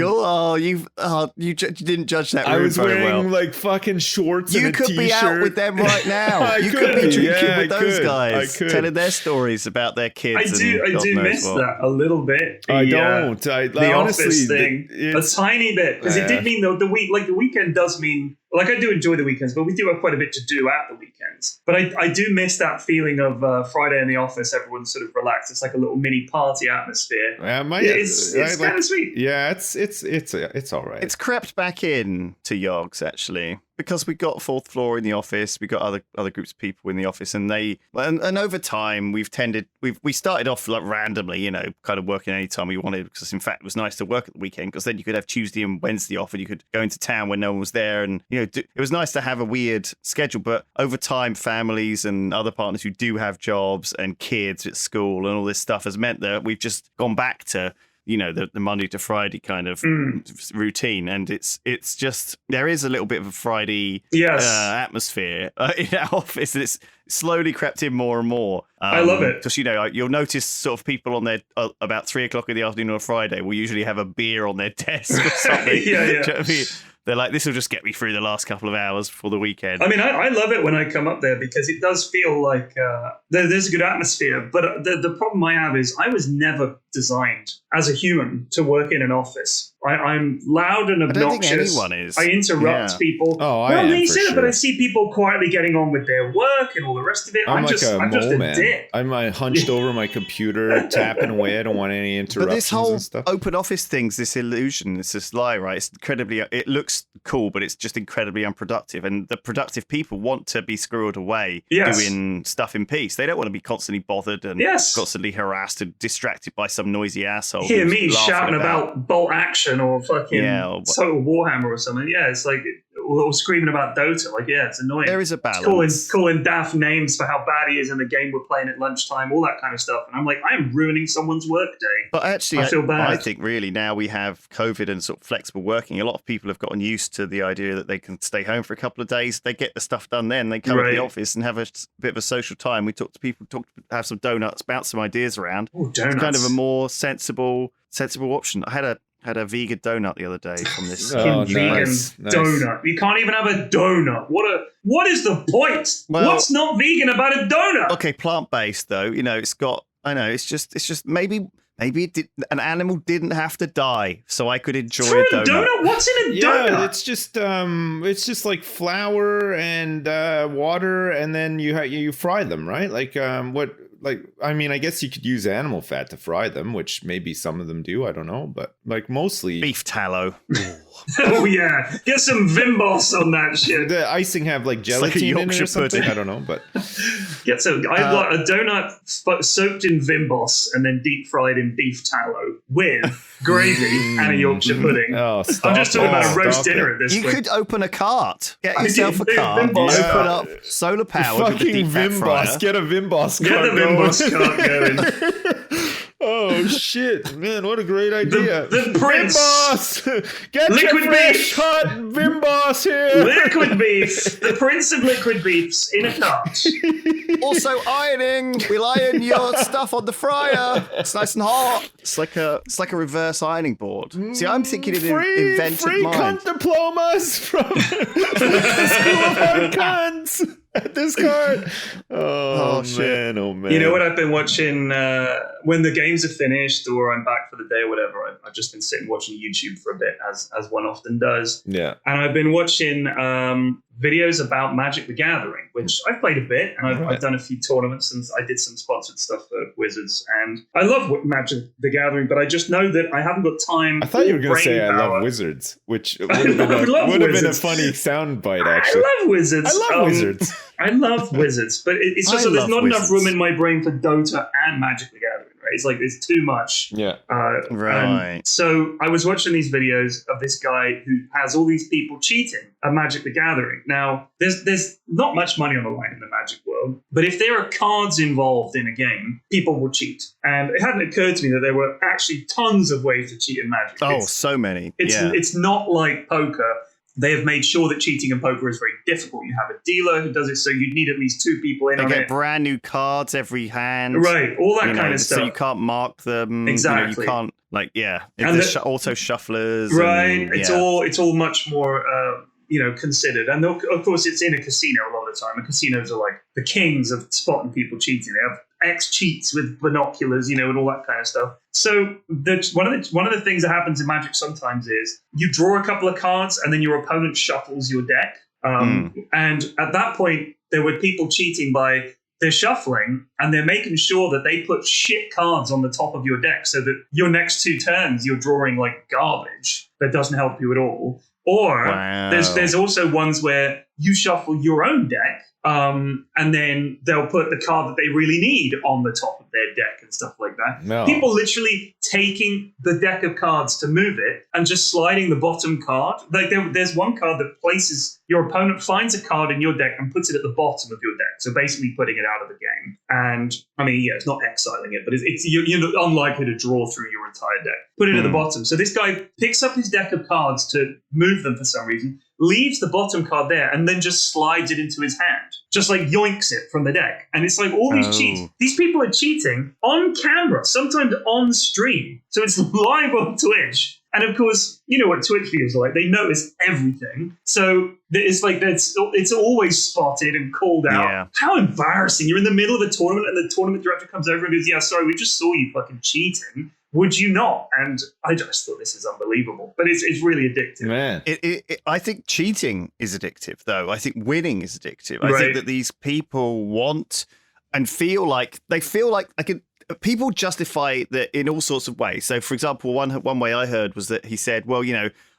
You didn't judge that I room was very wearing well. like fucking shorts You and a could t-shirt. be out with them right now. You could be drinking with those guys, telling their stories about their kids. I do miss that a little bit. I don't. The honestly, office thing, a tiny bit, because it did mean though the weekend does mean. Like, I do enjoy the weekends, but we do have quite a bit to do at the weekends. But I do miss that feeling of Friday in the office, everyone's sort of relaxed. It's like a little mini party atmosphere. It's kind of sweet. Yeah, it's all right. It's crept back in to Yogs, actually, because we got fourth floor in the office. We got other groups of people in the office, and over time we started off like randomly, you know, kind of working anytime we wanted, because in fact it was nice to work at the weekend, because then you could have Tuesday and Wednesday off, and you could go into town when no one was there, and you know, it was nice to have a weird schedule. But over time, families and other partners who do have jobs and kids at school and all this stuff has meant that we've just gone back to, you know, the Monday to Friday kind of routine. And it's just, there is a little bit of a Friday atmosphere in our office, and it's slowly crept in more and more. I love it. Because, you know, you'll notice sort of people on their, about 3:00 in the afternoon on a Friday will usually have a beer on their desk or something. Yeah. Do you know what I mean? They're like, this will just get me through the last couple of hours before the weekend. I mean, I love it when I come up there, because it does feel like there's a good atmosphere. But the problem I have is I was never designed as a human to work in an office. I'm loud and obnoxious. I don't think anyone is. I interrupt people. Oh, I am for sure. But I see people quietly getting on with their work and all the rest of it. I'm just a dick. I'm hunched over my computer, tapping away. I don't want any interruptions. But this whole and stuff. open office thing's this illusion. It's this lie, right? It's incredibly. It looks cool, but it's just incredibly unproductive. And the productive people want to be squirreled away doing stuff in peace. They don't want to be constantly bothered and constantly harassed and distracted by some noisy asshole. Hear me shouting about bolt action or fucking Total Warhammer or something. Yeah, it's like, or screaming about Dota. Like, yeah, it's annoying. There is a balance. Calling daft names for how bad he is in the game we're playing at lunchtime, all that kind of stuff. And I'm like, I am ruining someone's work day. But actually, I feel bad. I think really now we have COVID and sort of flexible working. A lot of people have gotten used to the idea that they can stay home for a couple of days. They get the stuff done then. They come to the office and have a bit of a social time. We talk to people, have some donuts, bounce some ideas around. Ooh, donuts. It's kind of a more sensible option. I had a vegan donut the other day from this vegan donut. You can't even have a donut. What is the point? Well, what's not vegan about a donut? Okay, plant-based though. You know, it's just maybe an animal didn't have to die, so I could enjoy For a donut. What's in a donut? Yeah, it's just like flour and water, and then you fry them, right? I mean, I guess you could use animal fat to fry them, which maybe some of them do. I don't know, but like mostly beef tallow. Oh yeah, get some Vimbos on that shit. The icing have like gelatin in it or something. I don't know, but get some. I've got a donut soaked in Vimbos and then deep fried in beef tallow with gravy and a Yorkshire pudding. Oh, I'm just talking about a roast dinner at this point. You could open a cart, get yourself a cart, open up solar power with the deep fat fryer. Get a Vimbos cart. Get the Vimbos cart going. Oh shit, man! What a great idea. The Prince. Vimbos! Get liquid your fresh beef. hot Vimbos here. Liquid beef. The Prince of liquid beefs in a cart. Also ironing. We'll iron your stuff on the fryer. It's nice and hot. It's like a reverse ironing board. See, I'm thinking in invented free mind. cunt diplomas from the School of Hard CENSORED. At this card. Oh man, oh man. You know what I've been watching when the games are finished or I'm back for the day or whatever, I've just been sitting watching YouTube for a bit, as one often does. Yeah. And I've been watching videos about Magic the Gathering, which I've played a bit, and I've done a few tournaments, and I did some sponsored stuff for Wizards, and I love Magic the Gathering, but I just know that I haven't got time. I thought you were going to say I love Wizards, which would have been a funny soundbite, actually. I love Wizards. I love Wizards. I love Wizards, but it's just that there's not enough room in my brain for Dota and Magic the Gathering, right? It's like there's too much. Yeah. Right. So I was watching these videos of this guy who has all these people cheating at Magic the Gathering. Now, there's not much money on the line in the Magic world, but if there are cards involved in a game, people will cheat. And it hadn't occurred to me that there were actually tons of ways to cheat in Magic. So many. It's not like poker. They have made sure that cheating in poker is very difficult. You have a dealer who does it, so you'd need at least 2 people in on it. They get brand new cards every hand. Right, all that kind of stuff. So you can't mark them. Exactly. You can't, And there's auto shufflers. Right, and, it's all much more, considered. And of course, it's in a casino a lot of the time. And casinos are like the kings of spotting people cheating. They have cheats with binoculars, and all that kind of stuff. So one of the things that happens in Magic sometimes is you draw a couple of cards and then your opponent shuffles your deck. And at that point, there were people cheating by they're shuffling and they're making sure that they put shit cards on the top of your deck so that your next 2 turns you're drawing like garbage that doesn't help you at all. Or there's also ones where you shuffle your own deck, and then they'll put the card that they really need on the top of their deck and stuff like that. No. People literally taking the deck of cards to move it and just sliding the bottom card. Like there's one card that places your opponent finds a card in your deck and puts it at the bottom of your deck. So basically putting it out of the game. And I mean, it's not exiling it, but you're unlikely to draw through your entire deck. Put it at the bottom. So this guy picks up his deck of cards to move them for some reason, leaves the bottom card there, and then just slides it into his hand. Just like yoinks it from the deck. And it's like all these cheats. These people are cheating on camera, sometimes on stream. So it's live on Twitch. And of course, you know what Twitch feels like. They notice everything. So it's like it's always spotted and called out. Yeah. How embarrassing. You're in the middle of a tournament and the tournament director comes over and goes, yeah, sorry, we just saw you fucking cheating. Would you not? And I just thought this is unbelievable. But it's really addictive. Man. I think cheating is addictive, though. I think winning is addictive. Right. I think that these people want and feel like people justify that in all sorts of ways. So, for example, one way I heard was that he said, well,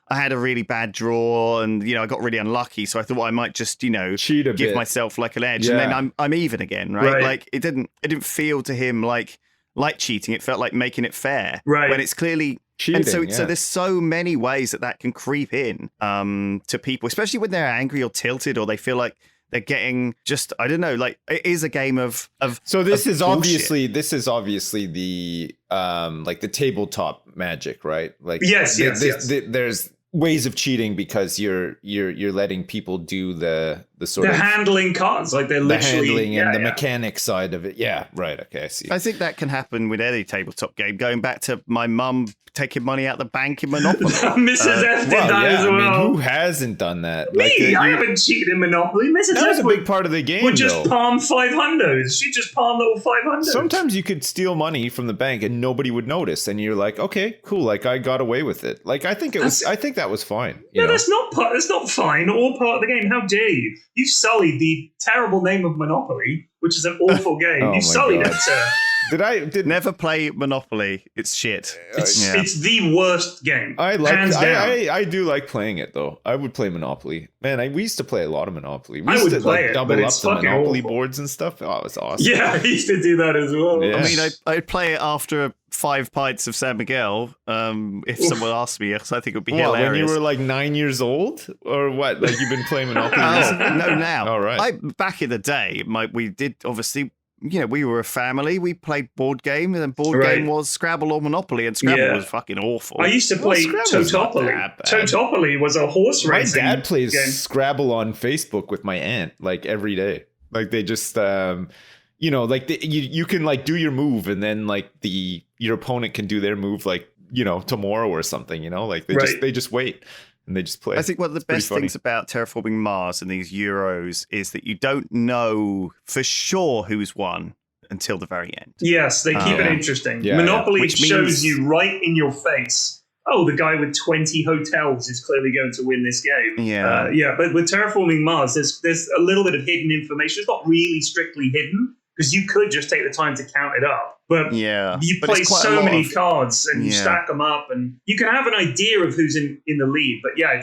I had a really bad draw and, I got really unlucky. So I thought, well, I might just, cheat a give bit. myself like an edge. Yeah. And then I'm even again, right? Right. Like it didn't feel to him like cheating. It felt like making it fair. Right. When it's clearly Cheating, so there's so many ways that can creep in to people, especially when they're angry or tilted or they feel like they're getting just, I don't know, like it is a game of So this of is bullshit. obviously the like the tabletop Magic, right? Like Yes. there's ways of cheating because you're letting people do the sort They're of handling cards, like they're the literally handling and the mechanic side of it. Yeah, right. Okay, I see. I think that can happen with any tabletop game. Going back to my mum taking money out the bank in Monopoly. Mrs. F did that as well. I mean, who hasn't done that? Me, I haven't cheated in Monopoly. Mrs. That was F a big part of the game, would just though. palm 500s. She'd just palm little 500s. Sometimes you could steal money from the bank and nobody would notice, and you're like, okay, cool. Like I got away with it. Like I think that was fine. No, that's not fine or part of the game. How dare you? You sullied the terrible name of Monopoly, which is an awful game. Oh You my sullied God. it, sir. Did Never play Monopoly. It's shit. It's the worst game. hands down. down. I do like playing it though. I would play Monopoly. Man, we used to play a lot of Monopoly. We I used would to play it, double but up it's the fucking Monopoly awful. boards and stuff. Oh, it was awesome. Yeah, I used to do that as well. Yeah. I mean, I'd play it after 5 pints of San Miguel if someone asked me, because I think it would be What, hilarious. when you were like 9 years old, or what? Like you've been playing Monopoly? No, now. All right. Back in the day, we did obviously. We were a family. We played board game, and then board Right. game was Scrabble or Monopoly, and Scrabble Yeah. was fucking awful. I used to play Scrabble's not Totopoly. that bad. Totopoly was a horse My racing dad plays game. Scrabble on Facebook with my aunt like every day. Like they just like you can like do your move and then like your opponent can do their move like tomorrow or something, like they just wait and they just play. I think one of the It's pretty best funny. things about Terraforming Mars and these Euros is that you don't know for sure who's won until the very end. Yes, they keep it Yeah. interesting. Yeah, Monopoly Which shows means- you right in your face. Oh, the guy with 20 hotels is clearly going to win this game. Yeah. But with Terraforming Mars, there's a little bit of hidden information. It's not really strictly hidden because you could just take the time to count it up. But Yeah. you But play it's quite a so lot many of- cards and you Yeah. stack them up, and you can have an idea of who's in the lead. But yeah,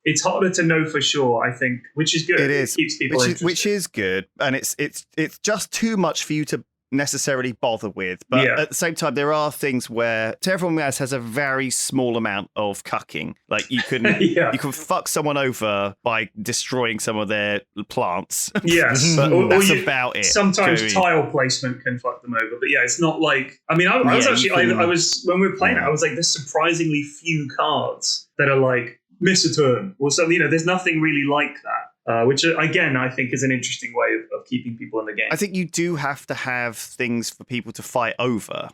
it's harder to know for sure, I think, which is good. It is. It keeps people which interested. is good, and it's just too much for you to necessarily bother with. But at the same time, there are things where Terraforming Mars has a very small amount of cucking. Like you can you can fuck someone over by destroying some of their plants. Yes, but that's about it. Sometimes tile placement can fuck them over, but it's not like. I mean, I was actually I was when we were playing it, I was like, there's surprisingly few cards that are like miss a turn or something. There's nothing really like that. Which, again, I think is an interesting way of keeping people in the game. I think you do have to have things for people to fight over.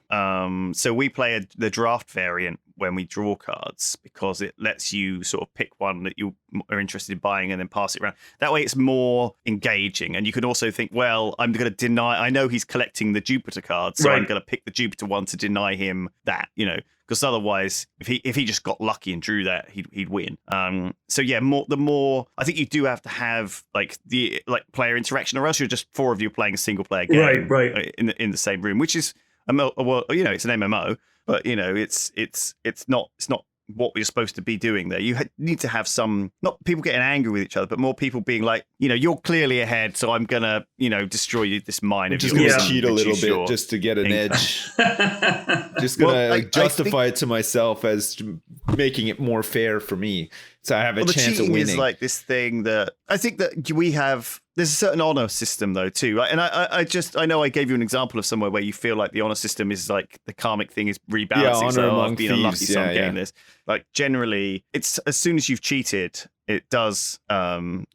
So we play the draft variant when we draw cards because it lets you sort of pick one that you are interested in buying and then pass it around. That way it's more engaging. And you can also think, well, I'm going to deny... I know he's collecting the Jupiter cards, so I'm going to pick the Jupiter one to deny him that, because otherwise, if he just got lucky and drew that, he'd win. So yeah, the more I think you do have to have the player interaction, or else you're just four of you playing a single player game, right, in the same room, which is it's an MMO, but it's not what we're supposed to be doing there. You need to have some, not people getting angry with each other, but more people being like, you're clearly ahead, so I'm gonna, destroy you this mine. Just gonna cheat a little bit just to get an edge. Just gonna justify it to myself as making it more fair for me, so I have a chance of winning. Is like this thing that I think that we have. There's a certain honor system though too, right? And I know I gave you an example of somewhere where you feel like the honor system is like the karmic thing is rebalancing. Yeah, honor among I've been thieves. unlucky, so I'm getting this. Like generally, it's as soon as you've cheated, it does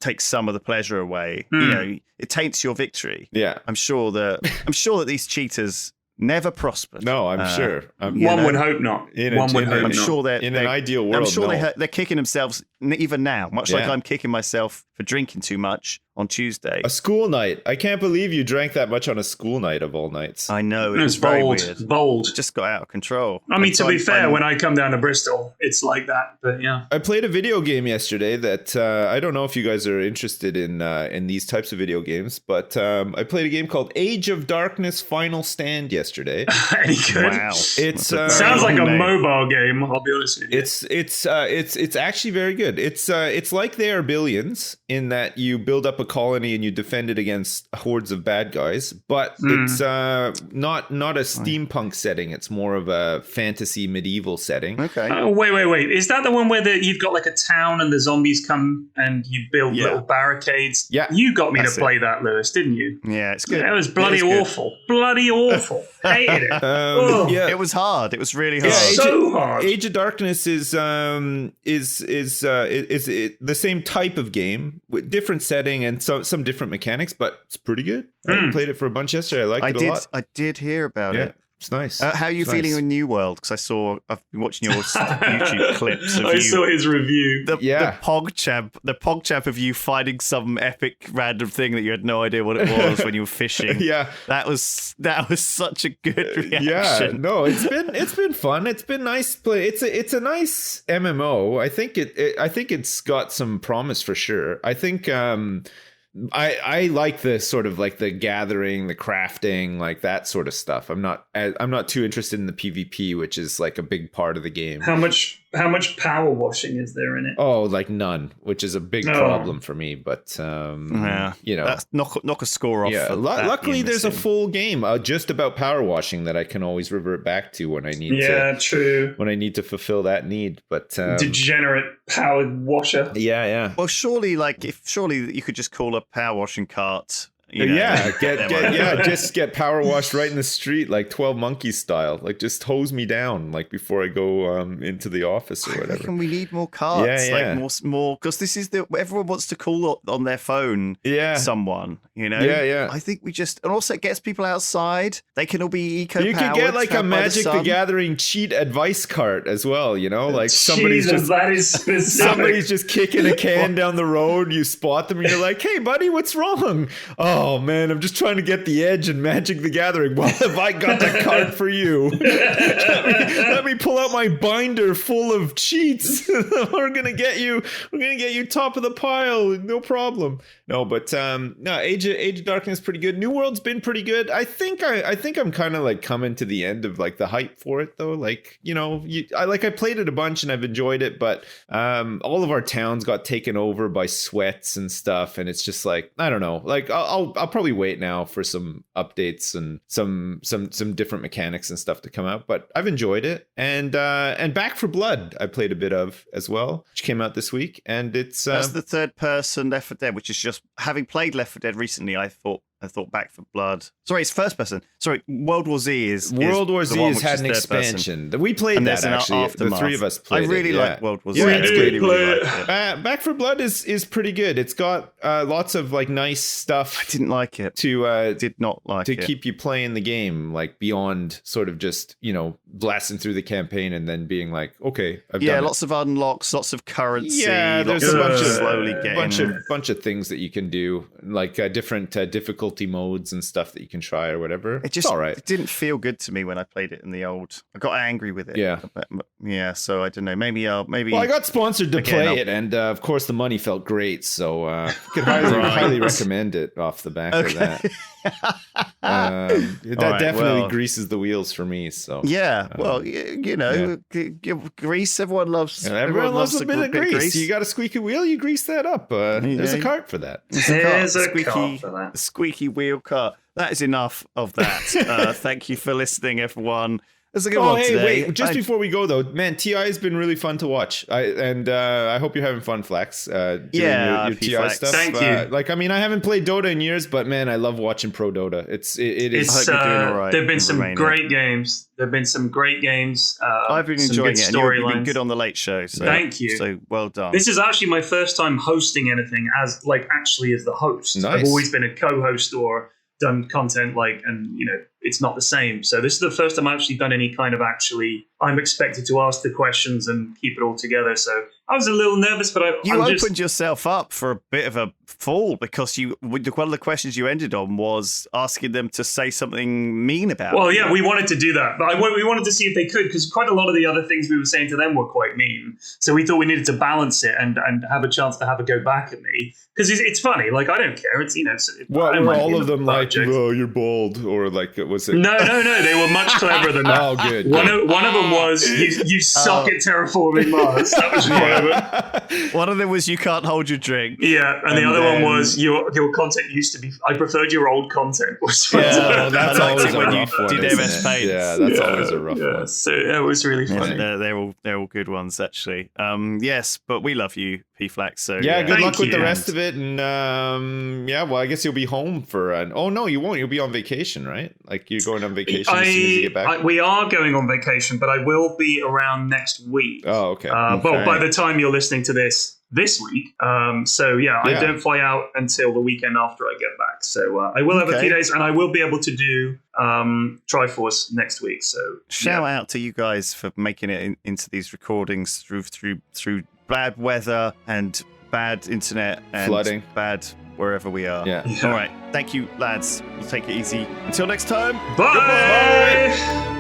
take some of the pleasure away. It taints your victory. Yeah, I'm sure that these cheaters never prospered. No, I'm sure. One would hope not. I'm sure that in an ideal world, I'm sure they're kicking themselves even now, much like I'm kicking myself for drinking too much on Tuesday. A school night. I can't believe you drank that much on a school night of all nights. I know. It was very bold. Weird. Bold. It just got out of control. I mean, to be fair, when I come down to Bristol, it's like that. But yeah. I played a video game yesterday that I don't know if you guys are interested in these types of video games, but I played a game called Age of Darkness Final Stand yesterday. Any good? Wow. It sounds like a mobile game, I'll be honest with you. It's actually very good. It's like They Are Billions in that you build up a colony and you defend it against hordes of bad guys, but it's not a steampunk setting. It's more of a fantasy medieval setting. Okay. Wait. Is that the one where you've got like a town and the zombies come and you build little barricades? Yeah. You got me to play that, Lewis, didn't you? Yeah, it's good. It was bloody awful. Bloody awful. Hated it. Yeah. It was hard. It was really hard. It's so hard. Age of Darkness is the same type of game with different setting and some different mechanics, but it's pretty good. I played it for a bunch yesterday. I liked it a lot. I did hear about it. It's nice. How are you feeling in New World? Because I've been watching your YouTube clips of I saw his review. The PogChamp of you finding some epic random thing that you had no idea what it was when you were fishing. Yeah, that was such a good reaction. Yeah, no, it's been fun. It's been nice play. It's a nice MMO. I think it's got some promise for sure. I think. I like the sort of like the gathering, the crafting, like that sort of stuff. I'm not too interested in the PvP, which is like a big part of the game. How much power washing is there in it? Oh, like none, which is a big problem for me. But that's knock a score off. Yeah, luckily there's a full game just about power washing that I can always revert back to when I need true. When I need to fulfill that need. But degenerate power washer. Yeah. Well, surely you could just call a power washing cart. Just get power washed right in the street, like 12 Monkeys style. Like just hose me down, like before I go into the office or whatever. I reckon we need more carts, like more, because this is everyone wants to call on their phone. Someone, Yeah. I think and also it gets people outside. They can all be eco-powered. You could get like a Magic the Gathering cheat advice cart as well. Like somebody's just kicking a can down the road. You spot them and you're like, "Hey, buddy, what's wrong?" Oh man, I'm just trying to get the edge in Magic the Gathering. Well, have I got the card for you? let me pull out my binder full of cheats. We're gonna get you top of the pile, no problem. No, but Age of Darkness is pretty good. New World's been pretty good. I think I'm kind of like coming to the end of like the hype for it though. Like I played it a bunch and I've enjoyed it, but all of our towns got taken over by sweats and stuff, and it's just like I don't know. Like I'll I'll probably wait now for some updates and some different mechanics and stuff to come out. But I've enjoyed it, and Back for Blood I played a bit of as well, which came out this week, and it's that's the third person Left 4 Dead, which is just having played Left 4 Dead recently. I thought Back for Blood. Sorry, it's first person. Sorry, World War Z is World War Z has had an third person. expansion. We played And that there's an actually. The aftermath. three of us I played. really it, like World War Z. Yeah, I it's really, good. really liked it. Back for Blood is pretty good. It's got lots of like nice stuff. I didn't like it. Did not like it. To keep you playing the game, like beyond sort of just, blasting through the campaign and then being like, okay, I've done it. lots of unlocks, lots of currency. Yeah, there's lots a bunch of slowly getting bunch of things that you can do, like different difficulty modes and stuff that you can try or whatever. It's all right. It didn't feel good to me when I played it in the old. I got angry with it. Yeah. Yeah, so I don't know. Maybe. Well, I got sponsored to play it, and of course the money felt great, so could highly recommend it off the back of that. That definitely greases the wheels for me. So yeah, well, grease. Everyone loves. Everyone loves a bit of grease. You got a squeaky wheel, you grease that up. There's a cart for that. There's a cart for that. Squeaky wheel cart. That is enough of that. Thank you for listening, everyone. There's a good one today. Wait! Before we go though, man, TI has been really fun to watch. I hope you're having fun, Flax. Doing your TI Flax. stuff. Thank you. I haven't played Dota in years, but man, I love watching Pro Dota. It is. I hope you're doing all right. There've been some great games. I've been enjoying it. And you've been good on the Late Show. So, thank you. So well done. This is actually my first time hosting anything as the host. Nice. I've always been a co-host or done content it's not the same. So this is the first time I've actually done any kind of I'm expected to ask the questions and keep it all together. So I was a little nervous, but you opened yourself up for a bit of a fall because one of the questions you ended on was asking them to say something mean about. Well, yeah, we wanted to do that, but we wanted to see if they could, because quite a lot of the other things we were saying to them were quite mean. So we thought we needed to balance it and have a chance to have a go back at me, because it's funny. Like, I don't care. It's were all of them like, "Oh, you're bald," or like, was it? No. They were much cleverer than that. Oh, good. One of them was you suck at terraforming Mars. That was one of them. One of them was you can't hold your drink. Yeah, and the other one was your content used to be. I preferred your old content. That's always when a you rough one, did MS Paint. Yeah, that's always a rough one. So it was really funny. They're all good ones actually. Yes, but we love you, P-Flax. So good luck with the rest of it, and well, I guess you'll be home for. Oh no, you won't. You'll be on vacation, right? Like you're going on vacation as soon as you get back. We are going on vacation, but I will be around next week. Oh, okay. But by the time you're listening to this week, I don't fly out until the weekend after I get back. So I will have a few days, and I will be able to do Triforce next week. So shout out to you guys for making it into these recordings through bad weather and bad internet and flooding, bad wherever we are. Yeah. All right. Thank you, lads. You take it easy. Until next time. Bye. Goodbye.